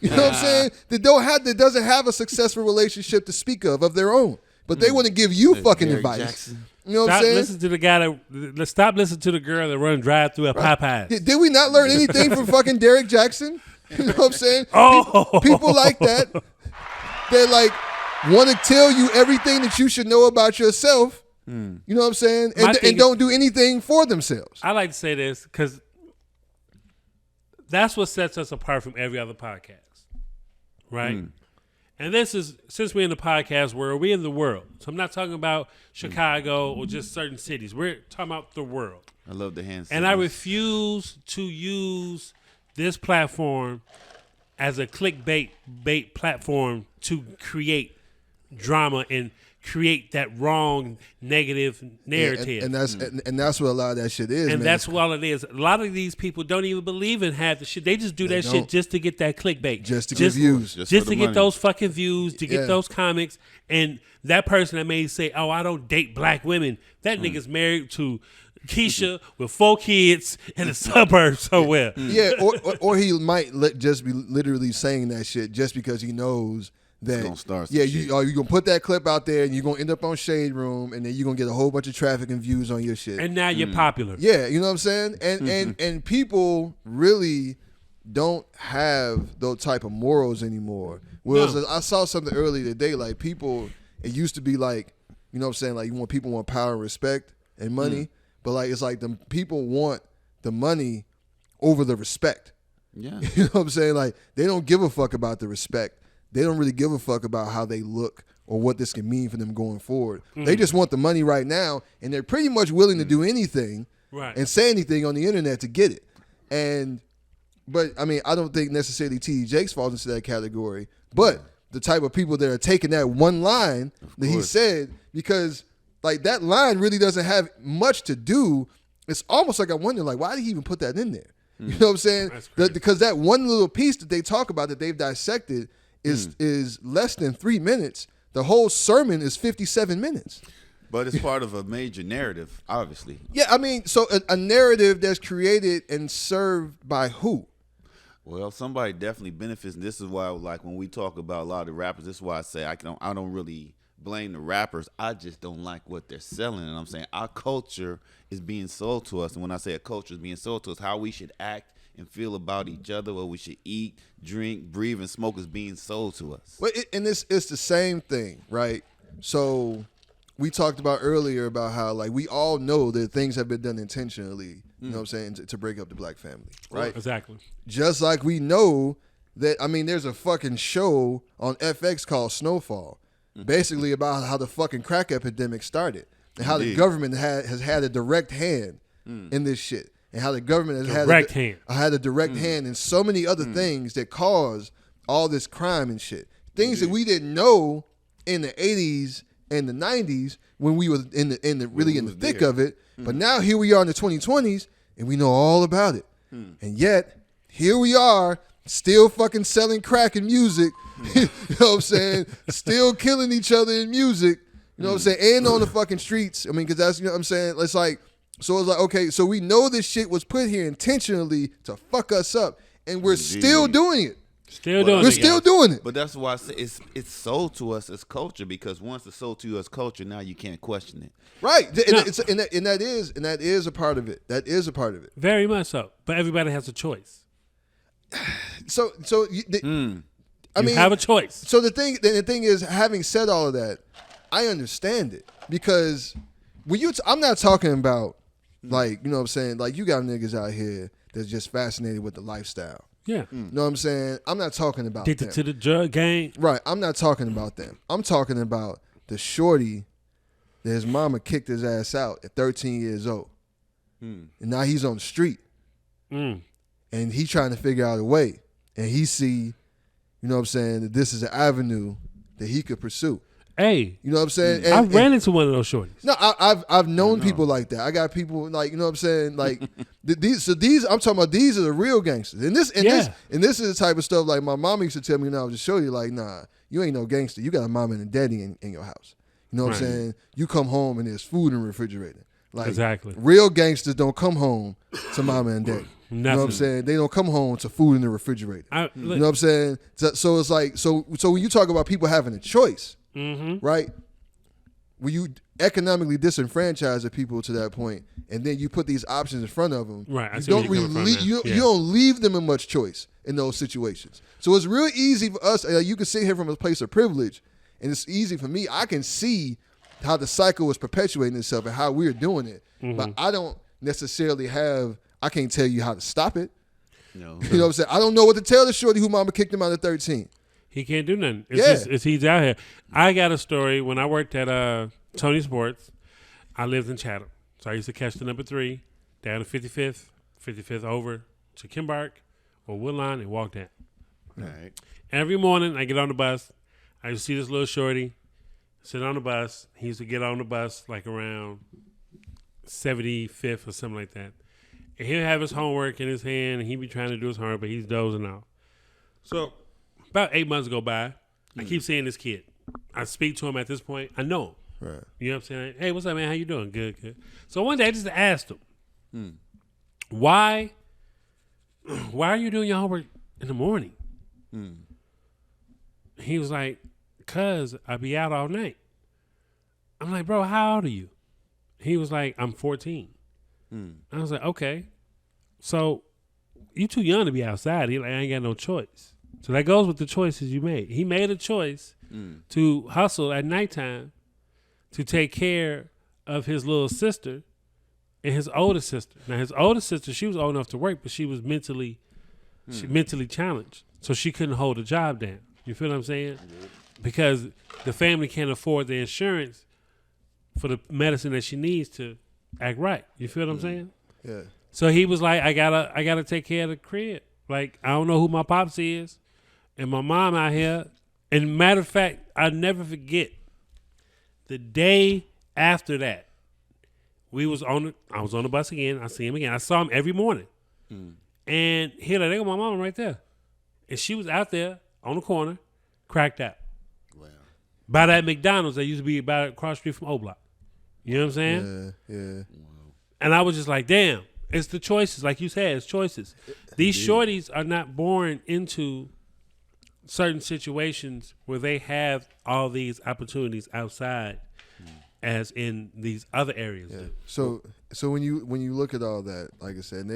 You know what I'm saying? That doesn't have a successful relationship to speak of their own, but they want to give you fucking advice. Jackson. You know what I'm saying? Listen to the guy that stop listening to the girl that run drive through at Popeyes. Did we not learn anything from fucking Derek Jackson? You know what I'm saying? Oh, People like that like want to tell you everything that you should know about yourself. You know what I'm saying? And don't do anything for themselves. I like to say this because that's what sets us apart from every other podcast, right? And this is, since we're in the podcast world, we're in the world. So I'm not talking about Chicago or just certain cities. We're talking about the world. I love the hand signals. And I refuse to use this platform as a clickbait platform to create drama and create that wrong negative narrative. And that's what a lot of that shit is. And man. that's what all it is. A lot of these people don't even believe in half the shit. They just do that shit just to get that clickbait. Just to get views. Just to get those fucking views, to get those comics. And that person that may say, oh, I don't date black women. That nigga's married to Keisha with 4 kids in the suburbs somewhere. Yeah, or he might just be literally saying that shit just because he knows that you're gonna put that clip out there and you're gonna end up on Shade Room and then you're gonna get a whole bunch of traffic and views on your shit. And now you're popular. Yeah, you know what I'm saying? And people really don't have those type of morals anymore. Whereas I saw something earlier today, like people, it used to be like, you know what I'm saying, like people want power and respect and money, but like it's like the people want the money over the respect. Yeah. You know what I'm saying? Like they don't give a fuck about the respect. They don't really give a fuck about how they look or what this can mean for them going forward. They just want the money right now, and they're pretty much willing to do anything and say anything on the internet to get it. But I mean, I don't think necessarily TDJakes falls into that category, but the type of people that are taking that one line that he said, because like that line really doesn't have much to do. It's almost like I wonder, like, why did he even put that in there? You know what I'm saying? Because that one little piece that they talk about that they've dissected is less than 3 minutes. The whole sermon is 57 minutes. But it's part of a major narrative, obviously. Yeah, I mean, so a narrative that's created and served by who? Well, somebody definitely benefits. And this is why, like, when we talk about a lot of the rappers, this is why I say I don't really blame the rappers. I just don't like what they're selling. And I'm saying our culture is being sold to us. And when I say a culture is being sold to us, how we should act and feel about each other, what we should eat, drink, breathe, and smoke is being sold to us. Well, it's the same thing, right? So we talked about earlier about how like we all know that things have been done intentionally, you know what I'm saying, to break up the black family, right? Exactly. Just like we know that, I mean, there's a fucking show on FX called Snowfall, basically about how the fucking crack epidemic started and how the government has had a direct hand in this shit. And how the government has had a direct hand in so many other things that cause all this crime and shit. Things that we didn't know in the 80s and the 90s when we were in the thick of it. But now here we are in the 2020s and we know all about it. And yet, here we are still fucking selling crack and music. You know what I'm saying? Still killing each other in music. You know what I'm saying? And on the fucking streets. I mean, because that's, you know what I'm saying? It's like, so it's like, okay, so we know this shit was put here intentionally to fuck us up, and we're still doing it. We're still doing it. But that's why I say it's sold to us as culture, because once it's sold to you as culture, now you can't question it. Right. And that is a part of it. That is a part of it. Very much so. But everybody has a choice. I mean, have a choice. So the thing is, having said all of that, I understand it, because when I'm not talking about like, you know what I'm saying, like you got niggas out here that's just fascinated with the lifestyle. Yeah. You know what I'm saying? I'm not talking about addicted to the drug gang. Right. I'm not talking about them. I'm talking about the shorty that his mama kicked his ass out at 13 years old. And now he's on the street. And he trying to figure out a way. And he see, you know what I'm saying, that this is an avenue that he could pursue. Hey, you know what I'm saying? I ran into one of those shorties. No, I've known people like that. I got people like, you know what I'm saying, like these I'm talking about, these are the real gangsters. And this is the type of stuff like my mom used to tell me when I was just show you, like, nah, you ain't no gangster. You got a mom and a daddy in your house. You know what I'm saying? You come home and there's food in the refrigerator. Like, exactly. Real gangsters don't come home to mama and daddy. Nothing. You know what I'm saying? They don't come home to food in the refrigerator. You know what I'm saying? So it's like, so when you talk about people having a choice, right? When you economically disenfranchise the people to that point, and then you put these options in front of them, right? You don't really you don't leave them in much choice in those situations. So it's real easy for us. You can sit here from a place of privilege, and it's easy for me. I can see how the cycle is perpetuating itself and how we're doing it, but I don't necessarily have. I can't tell you how to stop it. No, you know what I'm saying. I don't know what to tell the shorty who mama kicked him out at 13. He can't do nothing. It's he's out here. I got a story when I worked at Tony Sports. I lived in Chatham, so I used to catch the number 3 down to 55th over to Kimbark or Woodline and walk down. All right. Every morning I get on the bus. I used to see this little shorty sit on the bus. He used to get on the bus like around 75th or something like that. And he'll have his homework in his hand, and he'd be trying to do his homework, but he's dozing off. So about 8 months go by. I keep seeing this kid. I speak to him at this point. I know him. Right. You know what I'm saying? Hey, what's up, man? How you doing? Good. So one day I just asked him, why are you doing your homework in the morning? He was like, cause I be out all night. I'm like, bro, how old are you? He was like, I'm 14. I was like, okay. So you too young to be outside. He like, I ain't got no choice. So that goes with the choices you made. He made a choice to hustle at nighttime to take care of his little sister and his older sister. Now his older sister, she was old enough to work, but she was mentally challenged. So she couldn't hold a job down. You feel what I'm saying? Because the family can't afford the insurance for the medicine that she needs to act right. You feel what I'm saying? Yeah. So he was like, I gotta take care of the crib. Like, I don't know who my pops is, and my mom out here. And matter of fact, I'll never forget the day after that. I was on the bus again. I see him again. I saw him every morning. And he like, there go my mama right there. And she was out there on the corner, cracked out. Wow. By that McDonald's that used to be about across the street from O-Block. You know what I'm saying? Yeah. And I was just like, damn, it's the choices. Like you said, it's choices. These shorties are not born into certain situations where they have all these opportunities outside as in these other areas. Yeah. So when you look at all that, like I said,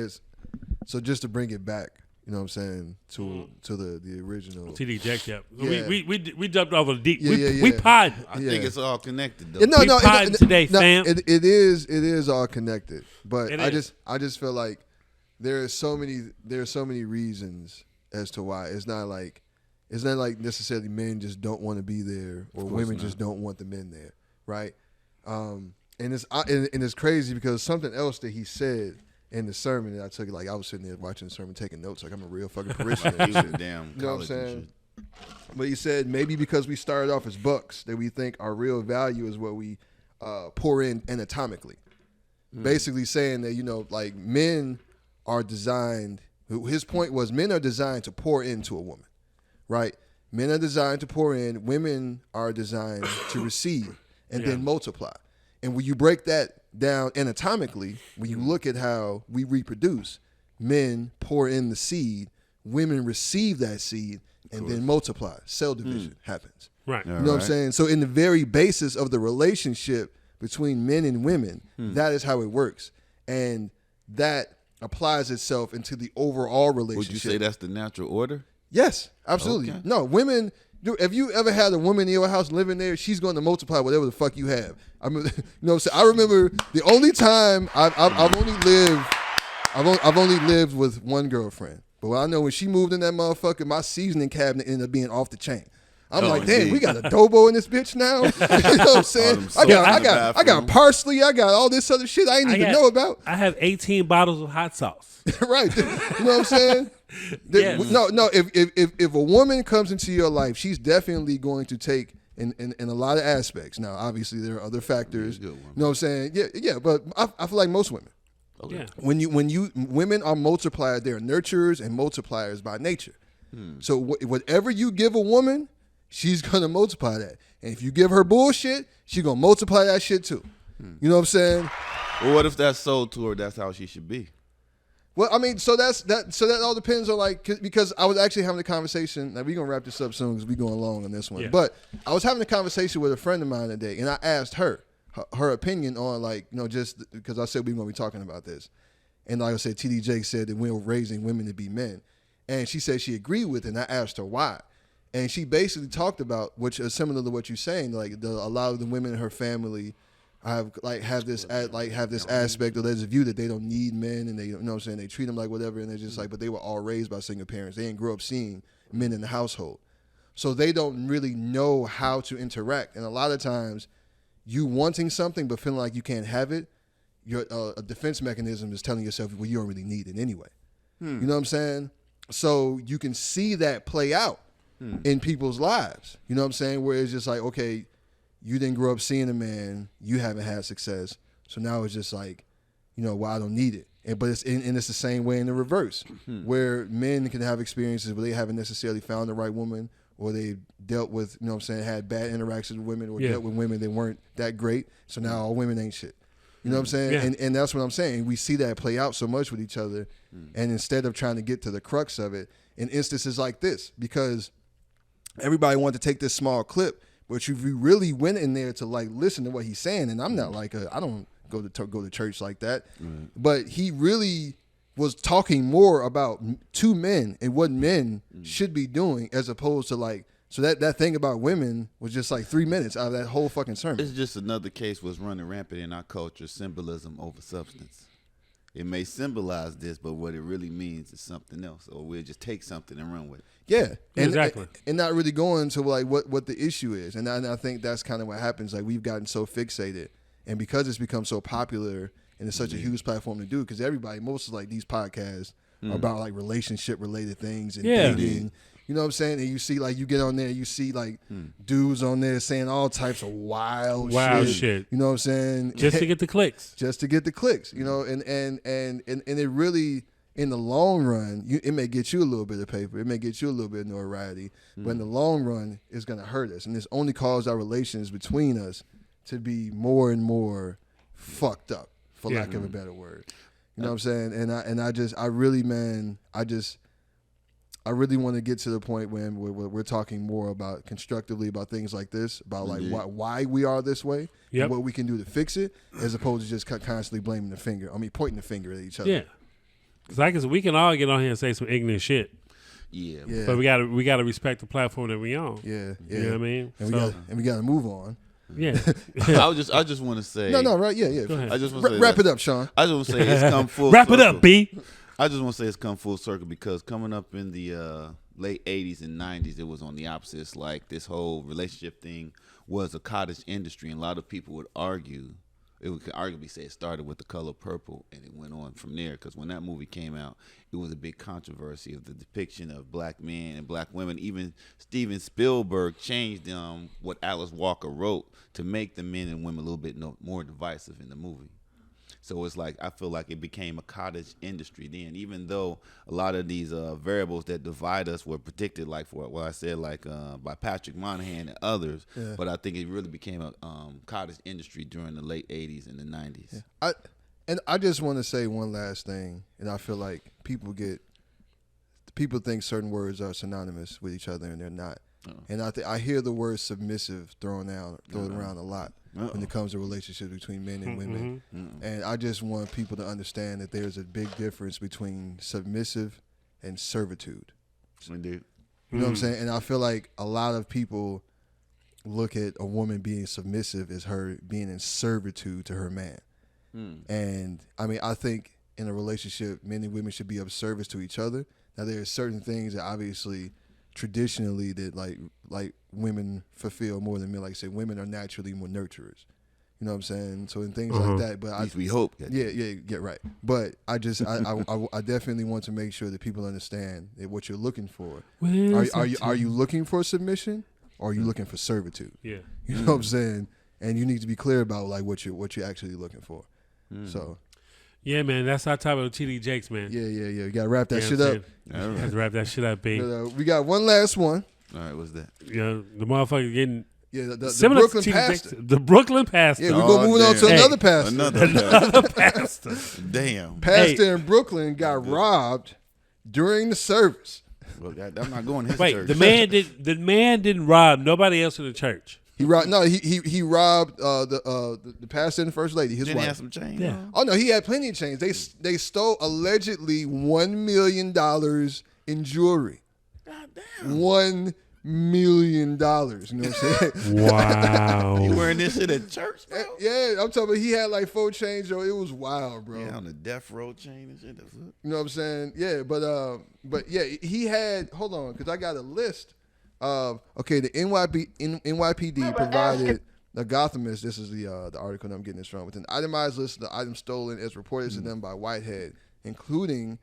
so just to bring it back, you know what I'm saying, to the original TDJakes, yeah. Yeah. We jumped over the deep. Yeah. We pod. I think it's all connected though. Yeah, We podding today, fam. It is all connected. But It I is. just feel like there are so many reasons as to why it's not like necessarily men just don't want to be there or women just don't want the men there, right? And it's crazy because something else that he said in the sermon that I took, like I was sitting there watching the sermon, taking notes, like I'm a real fucking parishioner. He was damn. You know what I'm saying? But he said maybe because we started off as bucks that we think our real value is what we pour in anatomically. Basically saying that, you know, like men are designed, his point was men are designed to pour into a woman, right? Men are designed to pour in, women are designed to receive and then multiply. And when you break that down anatomically, when you look at how we reproduce, men pour in the seed, women receive that seed, and then multiply. Cell division happens. Right. You know what I'm saying? So in the very basis of the relationship between men and women, that is how it works. And that applies itself into the overall relationship. Would you say that's the natural order? Yes, absolutely. Okay. No, women. If you ever had a woman in your house living there, she's going to multiply whatever the fuck you have. I mean, you know what I'm saying? I remember the only time I've only lived with one girlfriend. But I know when she moved in that motherfucker, my seasoning cabinet ended up being off the chain. I'm like, damn, we got adobo in this bitch now. You know what I'm saying? I got parsley. I got all this other shit I didn't even know about. I have 18 bottles of hot sauce. Right. You know what I'm saying? Yes. No. If a woman comes into your life, she's definitely going to take in a lot of aspects. Now, obviously, there are other factors. You know what I'm saying? Yeah. But I feel like most women. Okay. Yeah. When women are multipliers, they're nurturers and multipliers by nature. So whatever you give a woman, she's gonna multiply that. And if you give her bullshit, she's gonna multiply that shit too. You know what I'm saying? Well, what if that's sold to her? That's how she should be. Well, I mean, so that all depends on because I was actually having a conversation. Now we're gonna wrap this up soon because we're going long on this one. Yeah. But I was having a conversation with a friend of mine today, and I asked her opinion on just because I said we were gonna be talking about this, and like I said, TDJakes said that we're raising women to be men, and she said she agreed with it. And I asked her why, and she basically talked about which is similar to what you're saying, like a lot of the women in her family have this aspect, or there's a view that they don't need men, and they, you know what I'm saying, they treat them like whatever, and they're just like, but they were all raised by single parents. They didn't grow up seeing men in the household, so they don't really know how to interact. And a lot of times, you wanting something but feeling like you can't have it, your a defense mechanism is telling yourself, well, you don't really need it anyway. You know what I'm saying? So you can see that play out in people's lives. You know what I'm saying? Where it's just like, okay, you didn't grow up seeing a man, you haven't had success, so now it's just like, well, I don't need it. But it's the same way in the reverse, where men can have experiences where they haven't necessarily found the right woman, or they dealt with, you know what I'm saying, had bad interactions with women, or dealt with women that weren't that great, so now all women ain't shit. You know what I'm saying? Yeah. And that's what I'm saying. We see that play out so much with each other, and instead of trying to get to the crux of it, in instances like this, because everybody wanted to take this small clip, but if you really went in there to listen to what he's saying, and I'm not I don't go to church like that, but he really was talking more about two men and what men should be doing, as opposed to so that thing about women was just 3 minutes out of that whole fucking sermon. It's just another case was running rampant in our culture, symbolism over substance. It may symbolize this, but what it really means is something else, or we'll just take something and run with it. Yeah, exactly. And not really going to what the issue is. And I think that's kind of what happens. We've gotten so fixated, and because it's become so popular and it's such a huge platform to do, because most of these podcasts are about relationship related things and dating. You know what I'm saying? And you see, you get on there, you see, dudes on there saying all types of wild shit. You know what I'm saying? Just to get the clicks. Just to get the clicks, and it really, in the long run, it may get you a little bit of paper. It may get you a little bit of notoriety. But in the long run, it's going to hurt us. And it's only caused our relations between us to be more and more fucked up, for lack of a better word. You know what I'm saying? And I really want to get to the point when we're talking more about constructively about things like this, about why we are this way, and what we can do to fix it, as opposed to just constantly pointing the finger at each other. Yeah, because we can all get on here and say some ignorant shit. Yeah. But we gotta respect the platform that we on. Yeah. You know what I mean? And we gotta move on. Yeah. I just want to say. No, right? Yeah. Go ahead. I just want to wrap it up, Sean. I just want to say it's come full. Wrap circle. it up, B. I just want to say it's come full circle, because coming up in the late 80s and 90s, it was on the opposite. It's like this whole relationship thing was a cottage industry, and a lot of people would argue. It would arguably say it started with The Color Purple, and it went on from there, because when that movie came out, it was a big controversy of the depiction of black men and black women. Even Steven Spielberg changed what Alice Walker wrote to make the men and women a little bit more divisive in the movie. So it's I feel like it became a cottage industry then, even though a lot of these variables that divide us were predicted, for what I said, by Patrick Monahan and others. Yeah. But I think it really became a cottage industry during the late 80s and the 90s. Yeah. I just want to say one last thing, and I feel like people think certain words are synonymous with each other, and they're not. And I hear the word submissive thrown around a lot. When it comes to relationships between men and women. And I just want people to understand that there's a big difference between submissive and servitude. Indeed. You know what I'm saying? And I feel like a lot of people look at a woman being submissive as her being in servitude to her man. And I mean, I think in a relationship, men and women should be of service to each other. Now, there are certain things that obviously traditionally that like women fulfill more than men. Like I said, women are naturally more nurturers. You know what I'm saying? So in things like that, but at least we hope. Yeah, right. But I definitely want to make sure that people understand that what you're looking for. Are you looking for submission, or are you looking for servitude? Yeah. You know what I'm saying? And you need to be clear about what you're actually looking for. So. Yeah, man, that's our topic of TDJakes, man. Yeah. You gotta wrap that shit up. All right. Have to wrap that shit up, B. We got one last one. All right, what's that? The motherfucker getting Yeah, the Similar Brooklyn to pastor. The Brooklyn pastor. Yeah, we're moving on to Hey, another pastor. Another pastor. damn. Pastor in Brooklyn got robbed during the service. Well, I'm not going to his Wait, church. the man didn't rob nobody else in the church. He robbed. No, he robbed the pastor and the first lady. His Didn't wife. have some change. Yeah. on? Oh no, he had plenty of change. They stole allegedly $1 million in jewelry. God damn. $1 million. You know what I'm saying? Wow. You wearing this shit at church, bro? Yeah, I'm talking about he had like 4 chains, yo. It was wild, bro. Yeah, on the death row chain and shit. You know what I'm saying? Yeah, but yeah, he had. Hold on, because I got a list of the NYPD provided the Gothamist. This is the article that I'm getting this from, with an itemized list of the items stolen as reported to them by Whitehead, including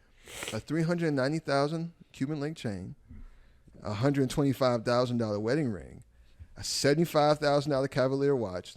a $390,000 Cuban link chain, a $125,000 wedding ring, a $75,000 Cavalier watch.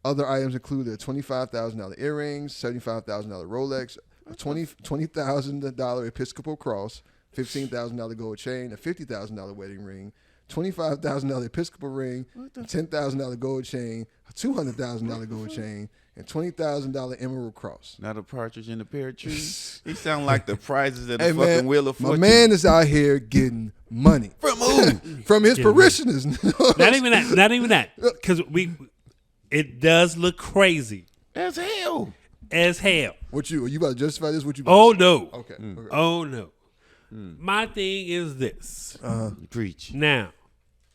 Other items included a $25,000 earrings, $75,000 Rolex, a $20,000 Episcopal cross, $15,000 gold chain, a $50,000 wedding ring, $25,000 Episcopal ring, a $10,000 gold chain, a $200,000 gold chain, and $20,000 emerald cross. Not a partridge in a pear tree. He sound like the prizes of the Hey, fucking man, Wheel of my Fortune. man is out here getting money From who? from his parishioners. Not even that. Not even that. Because it does look crazy As hell. as hell. What you about to justify this? What you? Oh no. Okay. Oh no. My thing is this. Preach. Now,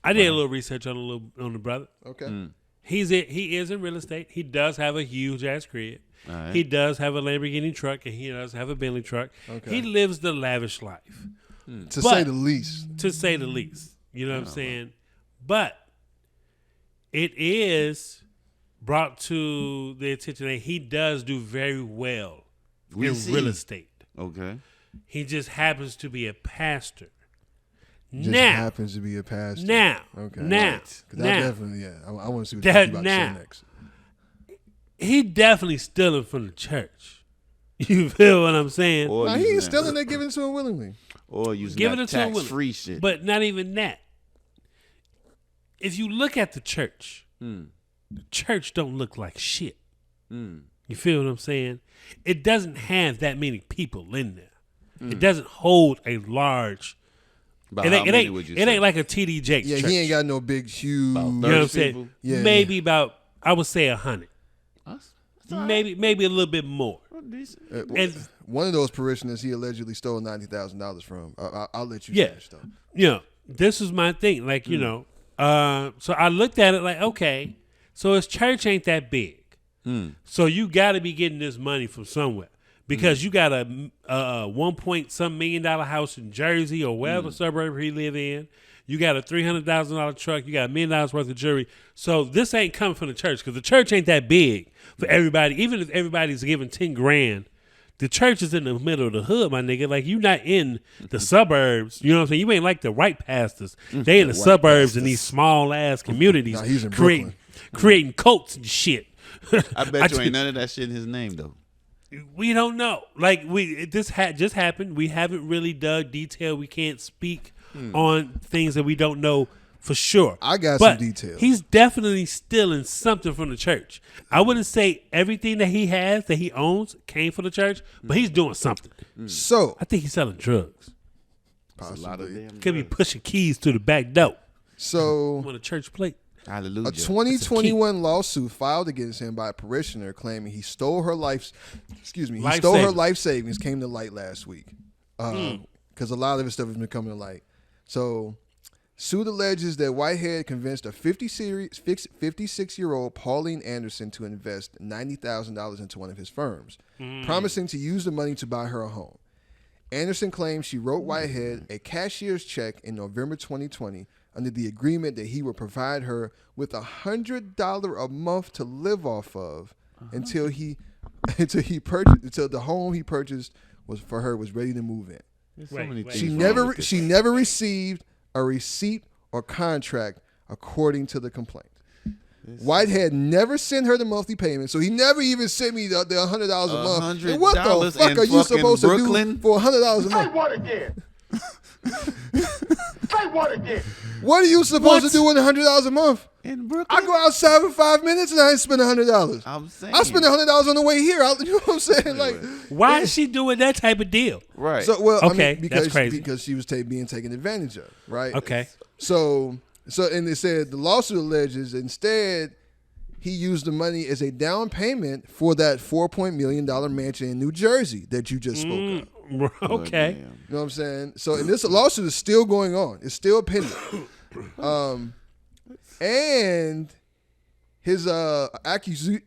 I did a little research on the brother. Okay. He is in real estate. He does have a huge ass crib. All right. He does have a Lamborghini truck, and he does have a Bentley truck. Okay. He lives the lavish life, To But- say the least. to say the least. You know what I'm saying? But it is brought to the attention that he does do very well We in see. real estate. Okay. He just happens to be a pastor. Just Now, happens to be a pastor. now, Okay. now, 'Cause I now, definitely, I want to see what That you about now. to say next. he definitely stealing from the church. You feel what I'm saying? Or Nah, he using ain't that- stealing it, giving it to him willingly. Or using Giving that it to him tax-free shit. But not even that. If you look at the church, the church don't look like shit. You feel what I'm saying? It doesn't have that many people in there. It doesn't hold a large. About It how ain't, it many ain't, would you it say? ain't like a TDJakes Yeah, church. he ain't got no big, huge. You know what I'm 30 saying? people? Yeah, Maybe about, I would say 100. That's Maybe a little bit more. decent. And One of those parishioners he allegedly stole $90,000 from. I'll let you Yeah. finish though. you know, this is my thing. Like, you know, so I looked at it like, okay, so his church ain't that big. So you got to be getting this money from somewhere because you got a 1 point some million dollar house in Jersey or wherever suburb he live in. You got a $300,000 truck. You got $1 million worth of jewelry. So this ain't coming from the church because the church ain't that big for everybody. Even if everybody's giving 10 grand, the church is in the middle of the hood, my nigga. Like, you not in the suburbs. You know what I'm saying? You ain't like the white pastors. They in the suburbs in these small ass communities. Nah, he's in creating coats and shit. I bet you ain't none of that shit in his name, though. We don't know. Like, this just happened. We haven't really dug detail. We can't speak on things that we don't know for sure. I got But some details. He's definitely stealing something from the church. I wouldn't say everything that he has, that he owns, came from the church, but he's doing something. So, I think he's selling drugs. That's a lot of damn Could be drugs. pushing keys to the back door so on a church plate. Hallelujah. a 2021 lawsuit filed against him by a parishioner claiming he stole her life savings came to light last week. Because a lot of his stuff has been coming to light. So, suit alleges that Whitehead convinced a 56-year-old Pauline Anderson to invest $90,000 into one of his firms, promising to use the money to buy her a home. Anderson claims she wrote Whitehead a cashier's check in November 2020 under the agreement that he would provide her with $100 a month to live off of until the home he purchased was ready to move in. There's so Wait, many wait. things She wrong never with this. she never received a receipt or contract according to the complaint. Whitehead never sent her the monthly payment, so he never even sent me the $100 a month. And what the $100 fuck in are you fucking supposed to Brooklyn? do for $100 a month? What again? Say what again? What are you supposed to do with $100 a month? In Brooklyn, I go outside for 5 minutes and I ain't spend $100. I'm saying. I spend $100 on the way here. You know what I'm saying? Like, Why is she doing that type of deal? Right. so well, Okay, I mean, because that's crazy. because she was being taken advantage of, right? Okay. So and they said the lawsuit alleges instead he used the money as a down payment for that $4 million mansion in New Jersey that you just spoke of. Okay. Damn. You know what I'm saying? So, and this lawsuit is still going on. It's still pending. And his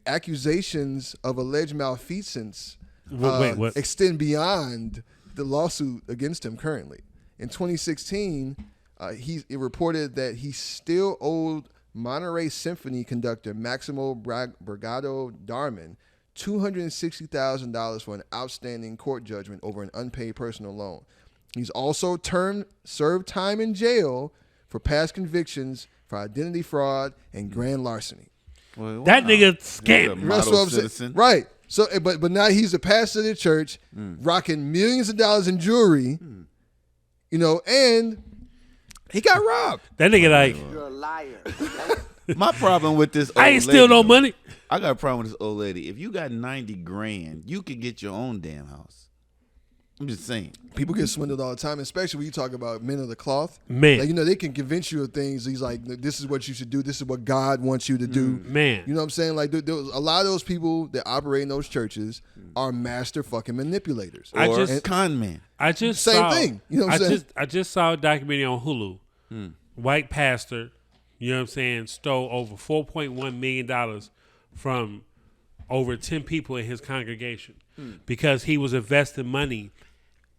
accusations of alleged malfeasance Wait, what? extend beyond the lawsuit against him currently. In 2016, it reported that he still owed Monterey Symphony conductor Maximo Brigado Darman $260,000 for an outstanding court judgment over an unpaid personal loan. He's also served time in jail for past convictions for identity fraud and grand larceny. Well, That wow. nigga He's a scammed. That's model what I'm citizen. saying. Right. So, but now he's a pastor of the church, rocking millions of dollars in jewelry, you know, and he got robbed. That nigga like, You're a liar. My problem with this old I ain't steal no lady, money. I got a problem with this old lady. If you got 90 grand, you could get your own damn house. I'm just saying. People get swindled all the time, especially when you talk about men of the cloth. Man. Like, you know, they can convince you of things. He's like, this is what you should do. This is what God wants you to do. Man. You know what I'm saying? Like, there was a lot of those people that operate in those churches are master fucking manipulators. I Or just- con man. I just Same saw, thing. You know what I'm saying? I just saw a documentary on Hulu. White pastor, you know what I'm saying, stole over $4.1 million from over 10 people in his congregation because he was investing money,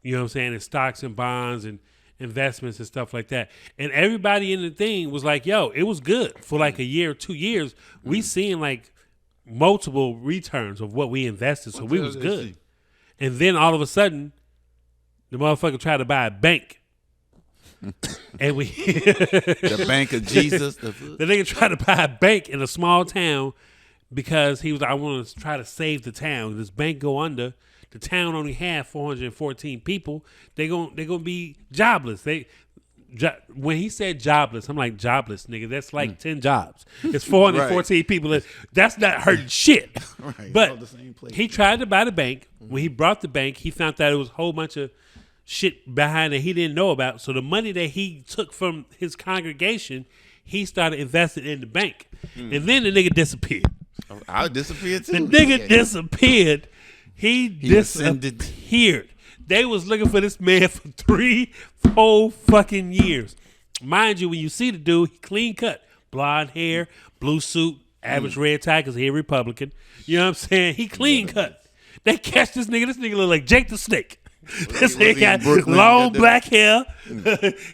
you know what I'm saying, in stocks and bonds and investments and stuff like that. And everybody in the thing was like, yo, it was good for like a year or 2 years. We seeing like multiple returns of what we invested, so we was good. And then all of a sudden, the motherfucker tried to buy a bank. And we The Bank of Jesus. the nigga tried to buy a bank in a small town because he was like, I want to try to save the town. This bank go under. The town only had 414 people. They gonna be jobless. When he said jobless, I'm like, jobless, nigga. That's like 10 jobs. It's 414 people. That's not hurting shit. Right. But All the same place. he tried to buy the bank. When he brought the bank, he found out it was a whole bunch of shit behind that he didn't know about. So the money that he took from his congregation, he started investing in the bank. And then the nigga disappeared. I'll disappear too. The nigga disappeared. He ascended. disappeared. They was looking for this man for 3 whole fucking years. Mind you, when you see the dude, he clean cut. Blonde hair, blue suit, average red tie because he a Republican. You know what I'm saying? He clean cut. They catch this nigga. This nigga look like Jake the Snake. This was he nigga got in Brooklyn? long black hair.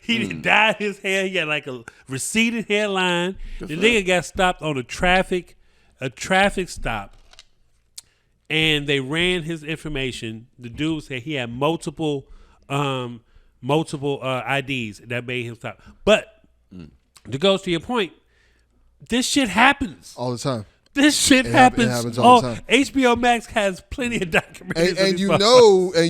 He didn't dye his hair. He got like a receded hairline. The nigga got stopped on a traffic stop, and they ran his information. The dude said he had multiple IDs that made him stop. But to go to your point, this shit happens. All the time. This shit It happens. happens all the time. HBO Max has plenty of documentaries. And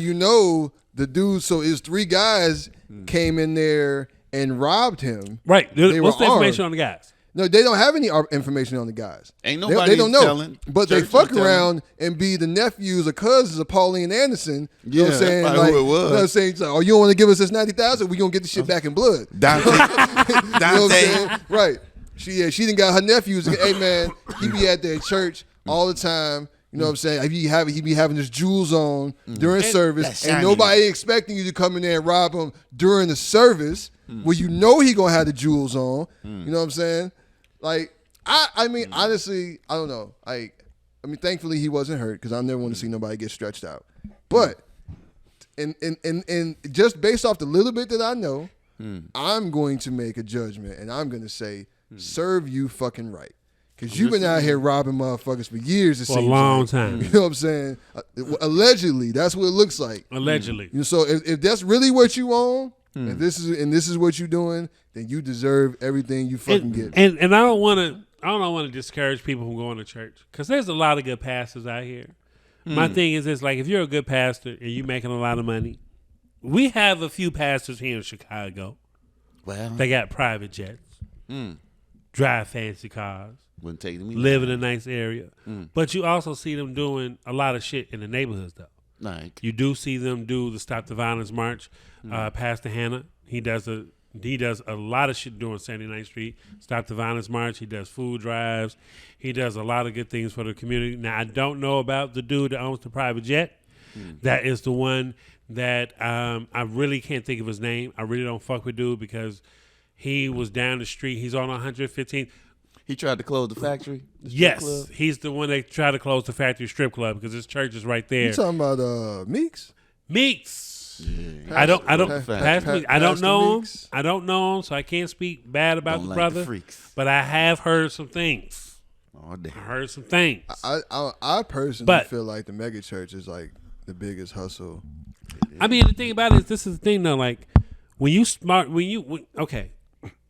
you know the dude. So his 3 guys came in there and robbed him. right. They What's were the information armed. on the guys? No, they don't have any information on the guys. Ain't They nobody don't know. telling. But they Church fuck ain't telling. around and be the nephews or cousins of Pauline Anderson. You know what I'm Yeah, saying? that's Like, probably who it was. You know what I'm saying? It's like, oh, you don't want to give us this 90,000? We gonna get this shit back in blood. Dante. You know what I'm saying? Dante. Right. She done got her nephews. Hey man, he be at their church all the time. You know what I'm saying? He be having his jewels on during service, that's and shiny. nobody expecting you to come in there and rob him during the service, where you know he gonna have the jewels on. You know what I'm saying? Like, I mean, honestly, I don't know. I mean, thankfully he wasn't hurt because I never want to see nobody get stretched out. But and just based off the little bit that I know, I'm going to make a judgment, and I'm going to say, serve you fucking right. Because you've been out here robbing motherfuckers for years. It For a seems long like. time. You know what I'm saying? Allegedly, that's what it looks like. Allegedly. You know, so if that's really what you own, if this is what you're doing, then you deserve everything you fucking get. And I don't want to discourage people from going to church because there's a lot of good pastors out here. My thing is this: like, if you're a good pastor and you're making a lot of money, we have a few pastors here in Chicago Well, They got private jets, drive fancy cars, wouldn't take me. live in a nice area. But you also see them doing a lot of shit in the neighborhoods, though. Like, You do see them do the Stop the Violence March. Pastor Hannah, he does a lot of shit during 79th Street. Stop the Violence March. He does food drives. He does a lot of good things for the community. Now, I don't know about the dude that owns the private jet. That is the one that I really can't think of his name. I really don't fuck with dude because he was down the street. He's on 115th. he tried to close the factory. The strip Yes, club. he's the one that tried to close the factory strip club because his church is right there. You talking about Meeks? Meeks. Yeah. I don't Pastor Meeks. I don't know him. Meeks? I don't know him, so I can't speak bad about Don't the like brother. the freaks. But I have heard some things. Oh damn. I heard some things. I personally But- feel like the mega church is like the biggest hustle. I mean, the thing about it is, this is the thing though. Like, okay,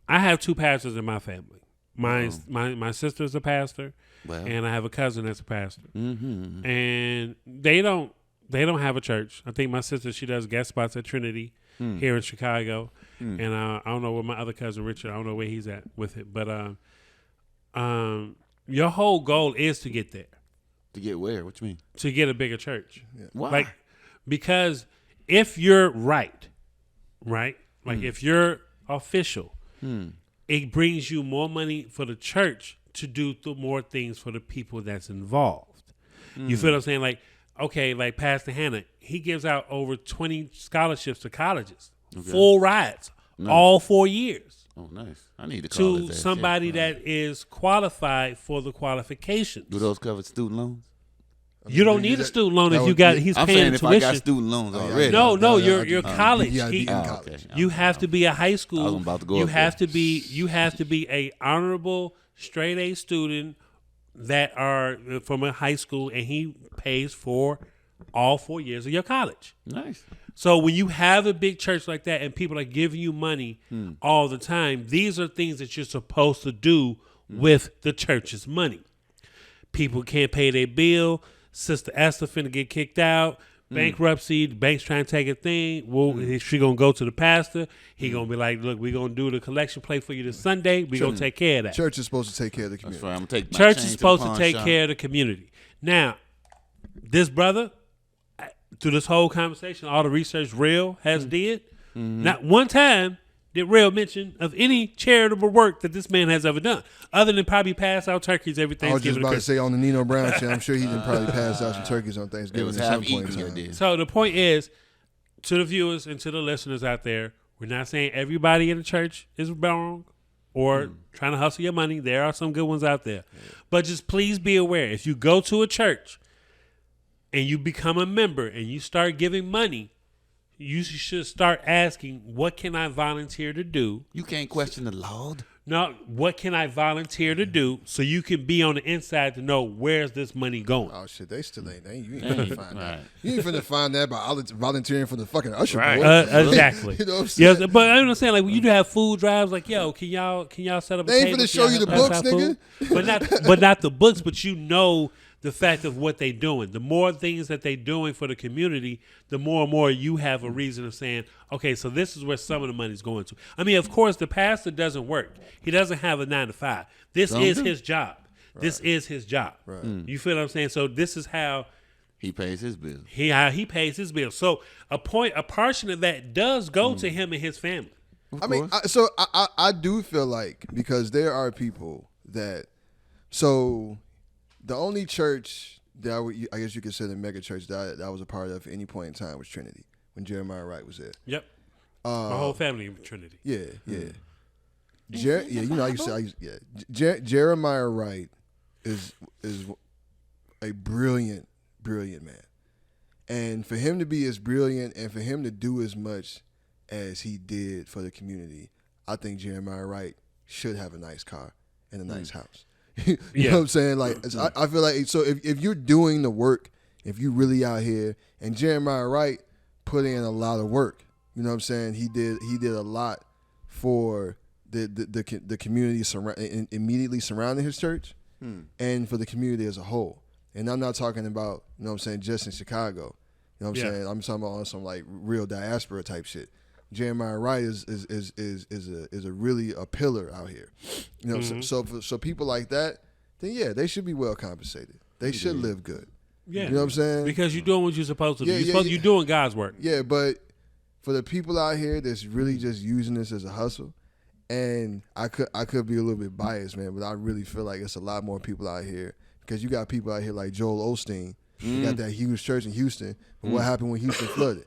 I have two pastors in my family. My sister's a pastor, Well. and I have a cousin that's a pastor. Mm-hmm. And they don't have a church. I think my sister, she does guest spots at Trinity here in Chicago, and I don't know where my other cousin Richard. I don't know where he's at with it, but your whole goal is to get there, To get where? What you mean? to get a bigger church. Why? Like, because if you're right, like if you're official, it brings you more money for the church to do more things for the people that's involved. You feel what I'm saying? Like, okay, like Pastor Hannah, he gives out over 20 scholarships to colleges, full rides, all 4 years. Oh, nice. I need to call To somebody that is qualified for the qualifications. Do those cover student loans? You don't need a student loan if you got. He's I'm paying saying the if tuition. I got student loans already. No, Yeah, your college. You gotta be in Oh, college. okay. You have to be a high I school. was about to go You up have there. to be a honorable straight A student that are from a high school, and he pays for all 4 years of your college. Nice. So when you have a big church like that and people are giving you money all the time, these are things that you're supposed to do with the church's money. People can't pay their bill. Sister Esther finna get kicked out. Bankruptcy. The bank's trying to take a thing. Well, she gonna go to the pastor. He gonna be like, "Look, we gonna do the collection plate for you this Sunday. We gonna take care of that." Church is supposed to take care of the That's community. right. I'm gonna take my Church chain is the supposed to pawn take shop. care of the community. Now, this brother, through this whole conversation, all the research RELL has did, not one time did RELL mention of any charitable work that this man has ever done, other than probably pass out turkeys every I was just Thanksgiving. about and to say on the Nino Brown shit, I'm sure he didn't probably pass out some turkeys on It Thanksgiving was at some half point in eaten. time. Did. So the point is, to the viewers and to the listeners out there, we're not saying everybody in the church is wrong or trying to hustle your money. There are some good ones out there. But just please be aware, if you go to a church and you become a member and you start giving money, you should start asking, what can I volunteer to do? You can't question the Lord. No, what can I volunteer to do so you can be on the inside to know where's this money going? Oh shit, they still ain't. You ain't finna find that. Right. You ain't finna find that by volunteering for the fucking usher Right. board. Exactly. You know what I'm saying? Yes, but I understand. Like when you do have food drives, like yo, can y'all set up? They ain't a table? finna show you the Can y'all books, pass out nigga. food? but not the books. But you know the fact of what they doing. The more things that they doing for the community, the more and more you have a reason of saying, okay, so this is where some of the money's going to. I mean, of course, the pastor doesn't work. He doesn't have a 9 to 5. This is his job. Right. This is his job. Right. You feel what I'm saying? So this is how he pays his bills. How he pays his bills. So a portion of that does go to him and his family. I mean, I do feel like, because there are people that, so the only church that I guess you could say the mega church that I was a part of at any point in time was Trinity, when Jeremiah Wright was there. Yep. My whole family in Trinity. Yeah, yeah. Jeremiah Wright is a brilliant man. And for him to be as brilliant and for him to do as much as he did for the community, I think Jeremiah Wright should have a nice car and a nice house. You know what I'm saying? Like, I feel like, so if you're doing the work, if you really out here, and Jeremiah Wright put in a lot of work, you know what I'm saying? He did a lot for the community immediately surrounding his church, and for the community as a whole. And I'm not talking about, you know what I'm saying, just in Chicago. You know what I'm saying? I'm talking about on some like real diaspora type shit. Jeremiah Wright is a really a pillar out here. You know, so people like that, then yeah, they should be well compensated. They should live good. Yeah. You know what I'm saying? Because you're doing what you're supposed to do. Yeah, You're doing God's work. Yeah, but for the people out here that's really just using this as a hustle, and I could be a little bit biased, man, but I really feel like it's a lot more people out here because you got people out here like Joel Osteen. He got that huge church in Houston. But what happened when Houston flooded?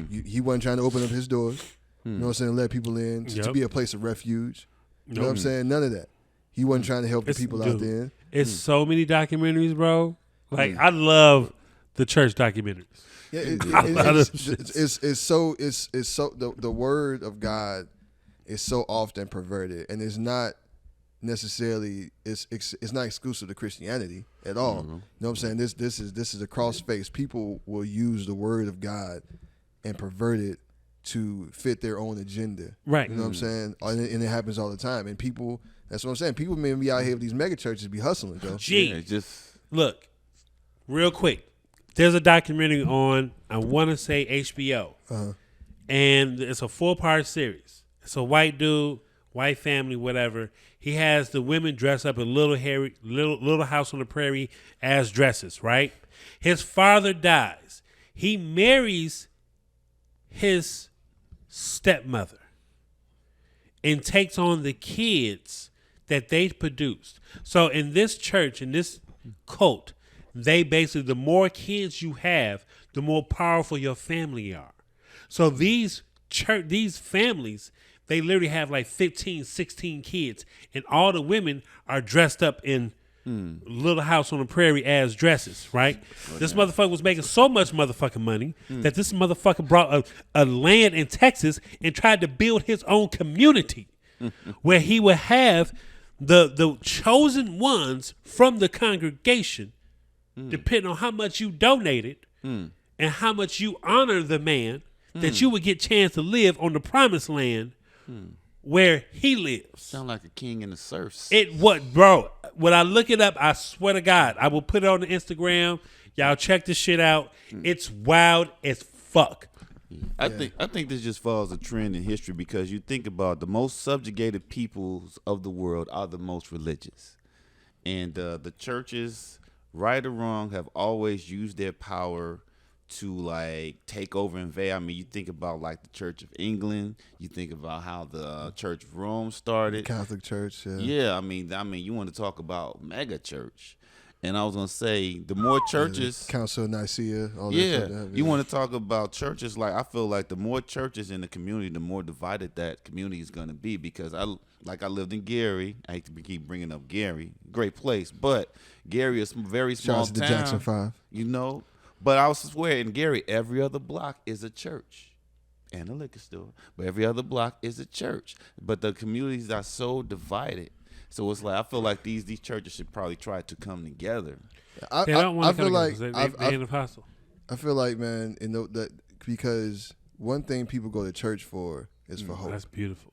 He wasn't trying to open up his doors. You know what I'm saying? Let people in to be a place of refuge. You know what I'm saying? None of that. He wasn't trying to help the people out there. It's so many documentaries, bro. Like I love the church documentaries. Yeah, it's so the word of God is so often perverted, and it's not necessarily it's not exclusive to Christianity at all. You know what I'm saying? This is a cross face. People will use the word of God and pervert it to fit their own agenda. Right. You know what I'm saying? And it happens all the time. And people, that's what I'm saying. People may be out here with these mega churches be hustling, though. Gee, look, real quick. There's a documentary on, I want to say HBO, and it's a 4-part series. It's a white dude, white family, whatever. He has the women dress up in little house on the prairie as dresses, right? His father dies. He marries his stepmother and takes on the kids that they produced. So in this church, in this cult, they basically, the more kids you have, the more powerful your family are. So these families, they literally have like 15, 16 kids, and all the women are dressed up in little house on the prairie as dresses, right? This motherfucker was making so much motherfucking money that this motherfucker brought a land in Texas and tried to build his own community where he would have the chosen ones from the congregation, depending on how much you donated and how much you honor the man, that you would get chance to live on the promised land where he lives. Sound like a king in the serfs. Bro, when I look it up, I swear to God, I will put it on the Instagram. Y'all check this shit out. It's wild as fuck. I think this just follows a trend in history because you think about the most subjugated peoples of the world are the most religious. And the churches, right or wrong, have always used their power to like take over and invade. I mean, you think about like the Church of England. You think about how the Church of Rome started. Catholic Church. Yeah. I mean, you want to talk about mega church, and I was gonna say the more churches, Council of Nicaea. All yeah, that stuff, you want to talk about churches. Like I feel like the more churches in the community, the more divided that community is gonna be. Because I lived in Gary. I hate to keep bringing up Gary, great place, but Gary is a very small Shout out to town. the Jackson 5. You know. But I swear, in Gary, every other block is a church and a liquor store. But every other block is a church. But the communities are so divided. So it's like I feel like these churches should probably try to come together. They don't want to feel like they ain't apostle. I feel like, man, that because one thing people go to church for is for hope. That's beautiful.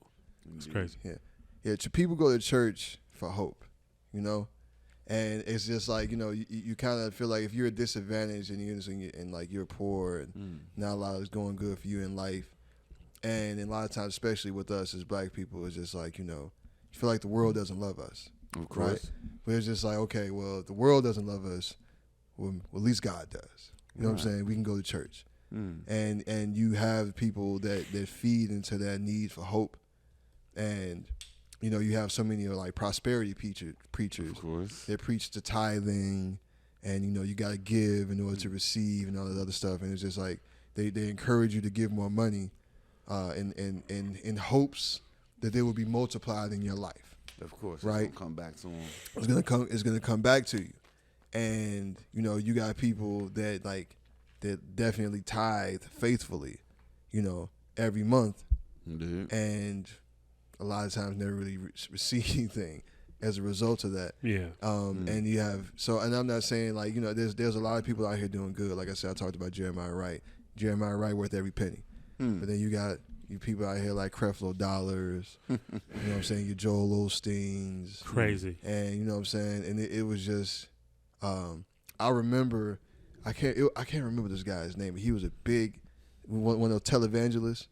It's crazy. Yeah. People go to church for hope. You know. And it's just like, you know, you kind of feel like if you're a disadvantage and like you're poor and not a lot is going good for you in life. And a lot of times, especially with us as black people, it's just like, you know, you feel like the world doesn't love us. Of course. Right? But it's just like, okay, well, if the world doesn't love us, well at least God does. You know what I'm saying? We can go to church. And you have people that feed into that need for hope. And you know, you have so many like prosperity preachers. Of course. They preach the tithing, and you know you got to give in order to receive, and all that other stuff. And it's just like they encourage you to give more money, in hopes that they will be multiplied in your life. Of course, right? It's gonna come back to them. It's gonna come back to you, and you know you got people that definitely tithe faithfully, you know, every month, and a lot of times never really receive anything as a result of that. Yeah. And you have and I'm not saying like, you know, there's a lot of people out here doing good. Like I said, I talked about Jeremiah Wright. Jeremiah Wright worth every penny. But then you got people out here like Creflo Dollars, you know what I'm saying, your Joel Osteens. Crazy. And you know what I'm saying? And it was just I remember I can't remember this guy's name, but he was a big one of those televangelists.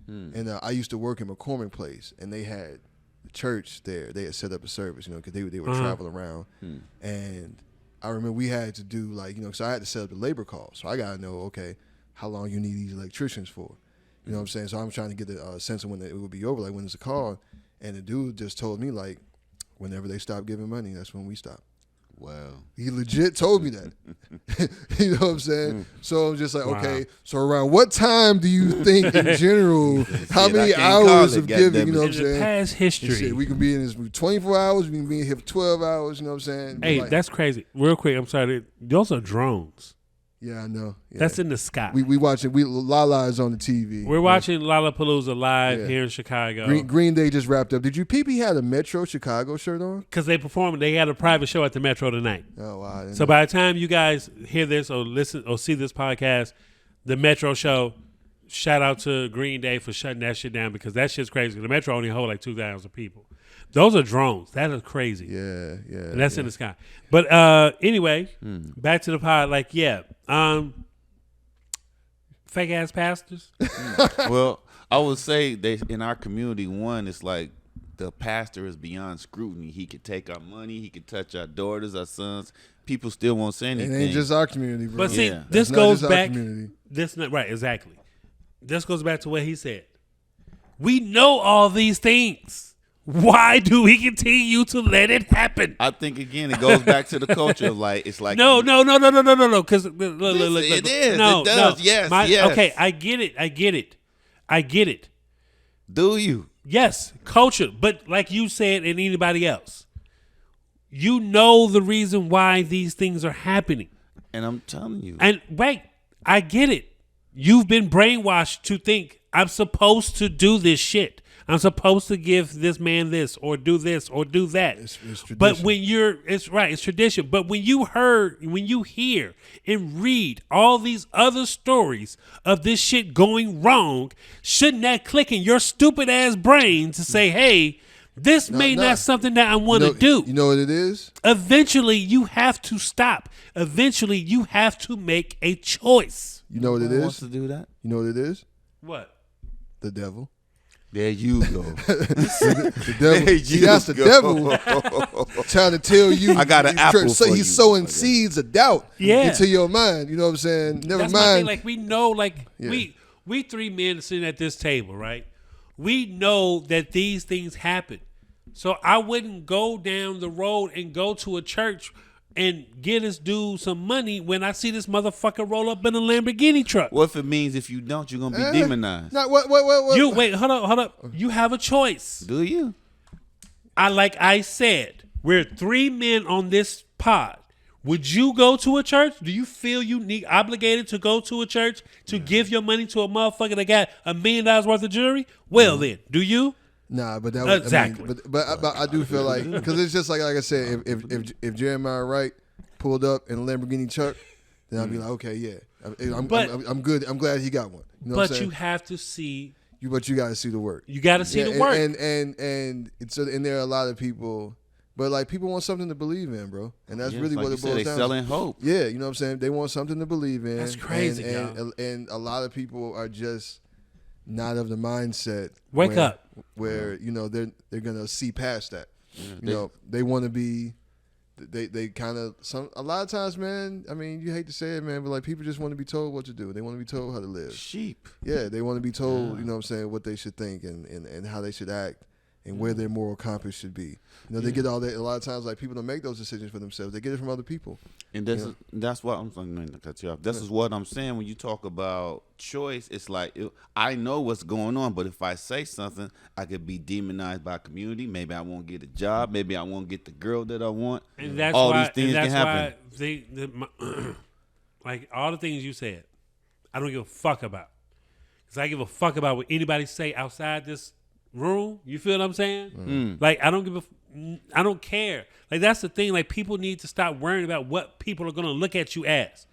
And I used to work in McCormick Place, and they had the church there. They had set up a service, because they would travel around. And I remember we had to do so I had to set up the labor call. So I got to know, okay, how long you need these electricians for. You know what I'm saying? So I'm trying to get a sense of when it would be over, like when it's a call. And the dude just told me, whenever they stop giving money, that's when we stop. Wow. He legit told me that. You know what I'm saying? So I'm just like, okay, so around what time do you think in general, how many hours of giving, you know what I'm saying? Past history. We can be in this 24 hours, we can be in here for 12 hours, you know what I'm saying? Hey, that's crazy. Real quick, I'm sorry. Those are drones. Yeah, I know. Yeah. That's in the sky. We watching. Lala is on the TV. We're watching Lollapalooza live here in Chicago. Green Day just wrapped up. Did you peep? He had a Metro Chicago shirt on because they performed. They had a private show at the Metro tonight. Oh wow! So by the time you guys hear this or listen or see this podcast, the Metro show. Shout out to Green Day for shutting that shit down because that shit's crazy. The Metro only hold 2,000 people. Those are drones. That is crazy. Yeah. And that's in the sky. But anyway, back to the pod. Fake ass pastors. Well, I would say they in our community. One, it's like the pastor is beyond scrutiny. He could take our money. He could touch our daughters, our sons. People still won't say anything. It ain't just our community, bro. But see, this goes back. Right, exactly. This goes back to what he said. We know all these things. Why do we continue to let it happen? I think again it goes back to the culture of it's like no. Because it is. No, it does. Yes. Okay, I get it. Do you? Yes, culture. But like you said, and anybody else, you know the reason why these things are happening. And I'm telling you. And wait, I get it. You've been brainwashed to think I'm supposed to do this shit. I'm supposed to give this man this or do that. It's tradition. But when it's tradition. But when you hear and read all these other stories of this shit going wrong, shouldn't that click in your stupid ass brain to say, hey, this not something that I want to do. You know what it is? Eventually, you have to stop. Eventually, you have to make a choice. You know what it is? Wants to do that? You know what it is? What? The devil. There you go. The devil. See, that's the devil trying to tell you. I got an apple for you. He's sowing seeds of doubt Yeah. into your mind. You know what I'm saying? Never That's mind. My thing. We know, we three men sitting at this table, right? We know that these things happen. So I wouldn't go down the road and go to a church and get this dude some money when I see this motherfucker roll up in a Lamborghini truck. What if it means if you don't, you're gonna be demonized? What? You wait, hold up. You have a choice. Do you? I said, we're three men on this pod. Would you go to a church? Do you feel obligated to go to a church to give your money to a motherfucker that got $1 million worth of jewelry? Well, then, do you? Nah, but that was exactly. But I do feel like because it's just like I said, if Jeremiah Wright pulled up in a Lamborghini truck, then I'd be like, okay, yeah, I'm good. I'm glad he got one. You know what I'm saying? You have to see. But you got to see the work. You got to see the work. And there are a lot of people. But people want something to believe in, bro, and that's really what it boils down to. They're selling hope. Yeah, you know what I'm saying. They want something to believe in. That's crazy, and a lot of people are just not of the mindset. Wake up. Where they're gonna see past that. Yeah, they want to be. They kind of a lot of times, man. I mean, you hate to say it, man, but people just want to be told what to do. They want to be told how to live. Sheep. Yeah, they want to be told. You know what I'm saying, what they should think and how they should act. And where their moral compass should be. They get all that. A lot of times, people don't make those decisions for themselves. They get it from other people. And that's what I'm going to cut you off. This is what I'm saying when you talk about choice. It's I know what's going on, but if I say something, I could be demonized by community. Maybe I won't get a job. Maybe I won't get the girl that I want. And that's all why, these things can happen. All the things you said, I don't give a fuck about. Because I give a fuck about what anybody say outside this room. You feel what I'm saying? I don't care. That's the thing. People need to stop worrying about what people are going to look at you as.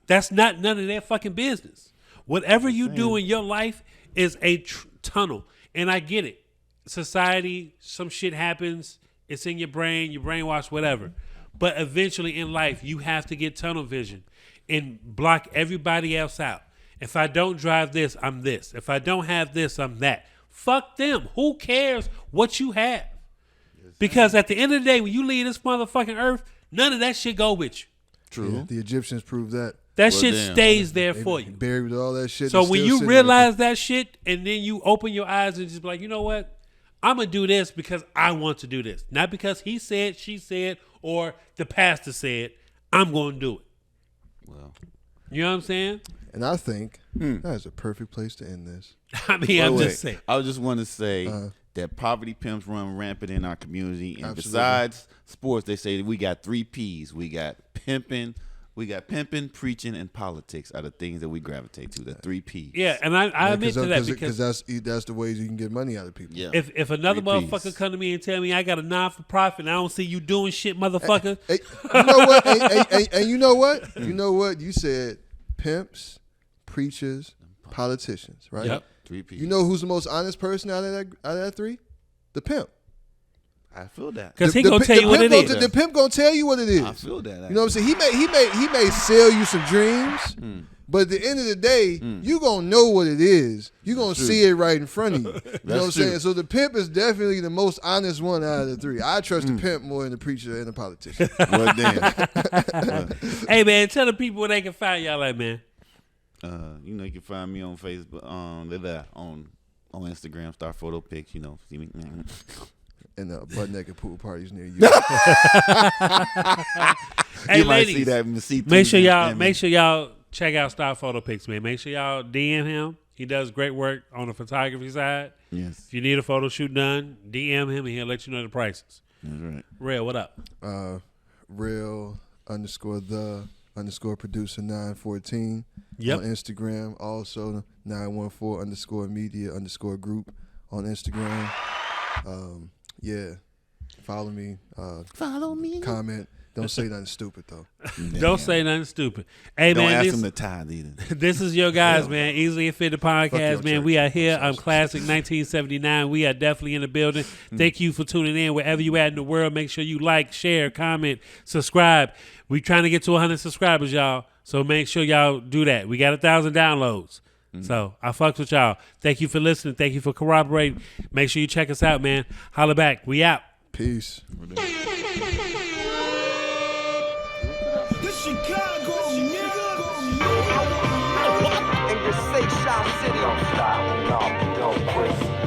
That's not none of their fucking business. Whatever you do in your life is a tunnel. And I get it. Society, some shit happens. It's in your brain, you brainwash, whatever. But eventually in life, you have to get tunnel vision and block everybody else out. If I don't drive this, I'm this. If I don't have this, I'm that. Fuck them. Who cares what you have? Because at the end of the day, when you leave this motherfucking earth, none of that shit go with you. True. Yeah, the Egyptians proved that. That shit stays there for you. Buried with all that shit. So when you realize that shit and then you open your eyes and just be like, you know what? I'm going to do this because I want to do this. Not because he said, she said, or the pastor said, I'm going to do it. Well, you know what I'm saying? And I think that is a perfect place to end this. I mean, I'm just saying. I just want to say that poverty pimps run rampant in our community. And Absolutely. besides sports, they say that we got 3 P's. We got pimping, preaching, and politics are the things that we gravitate to, the 3 P's. Yeah, and I admit to that because that's the ways you can get money out of people. Yeah. If another 3 Ps. motherfucker come to me and tell me I got a non-for-profit and I don't see you doing shit, motherfucker. Hey, you know what? And you know what? You know what? You said pimps, preachers, politicians, right? Yep. 3 P's. You know who's the most honest person out of that 3? The pimp. I feel that. Because he gonna tell you what it is. The pimp gonna tell you what it is. I feel that. You know what I'm saying? He may sell you some dreams, but at the end of the day, you gonna know what it is. You gonna see it right in front of you. You know what I'm saying? So the pimp is definitely the most honest one out of the 3. I trust the pimp more than the preacher and the politician. Well, damn. Hey man, tell the people where they can find y'all at, man. You can find me on Facebook, on Instagram, Star Photo Pics. You know, see me. And butt naked pool parties near you. Hey you might ladies, see make sure y'all check out Star Photo Pics, man. Make sure y'all DM him. He does great work on the photography side. Yes. If you need a photo shoot done, DM him and he'll let you know the prices. That's right. Real, what up? Real _ producer 914 Yep. on Instagram. Also 914 _ media _ group on Instagram. Yeah, follow me. Follow me. Comment. Don't say nothing stupid though. Don't say nothing stupid. Hey Don't man, ask him to tithe either. this is your guys, man. Easily Offended Podcast, man. church. We are here. I'm Classic 1979. We are definitely in the building. Thank you for tuning in wherever you at in the world. Make sure you like, share, comment, subscribe. We trying to get to 100 subscribers, y'all. So make sure y'all do that. We got 1,000 downloads. So I fucks with y'all. Thank you for listening. Thank you for corroborating. Make sure you check us out, man. Holla back. We out. Peace. This Chicago, nigga. And just say Shop City. Don't stop, no, don't quit.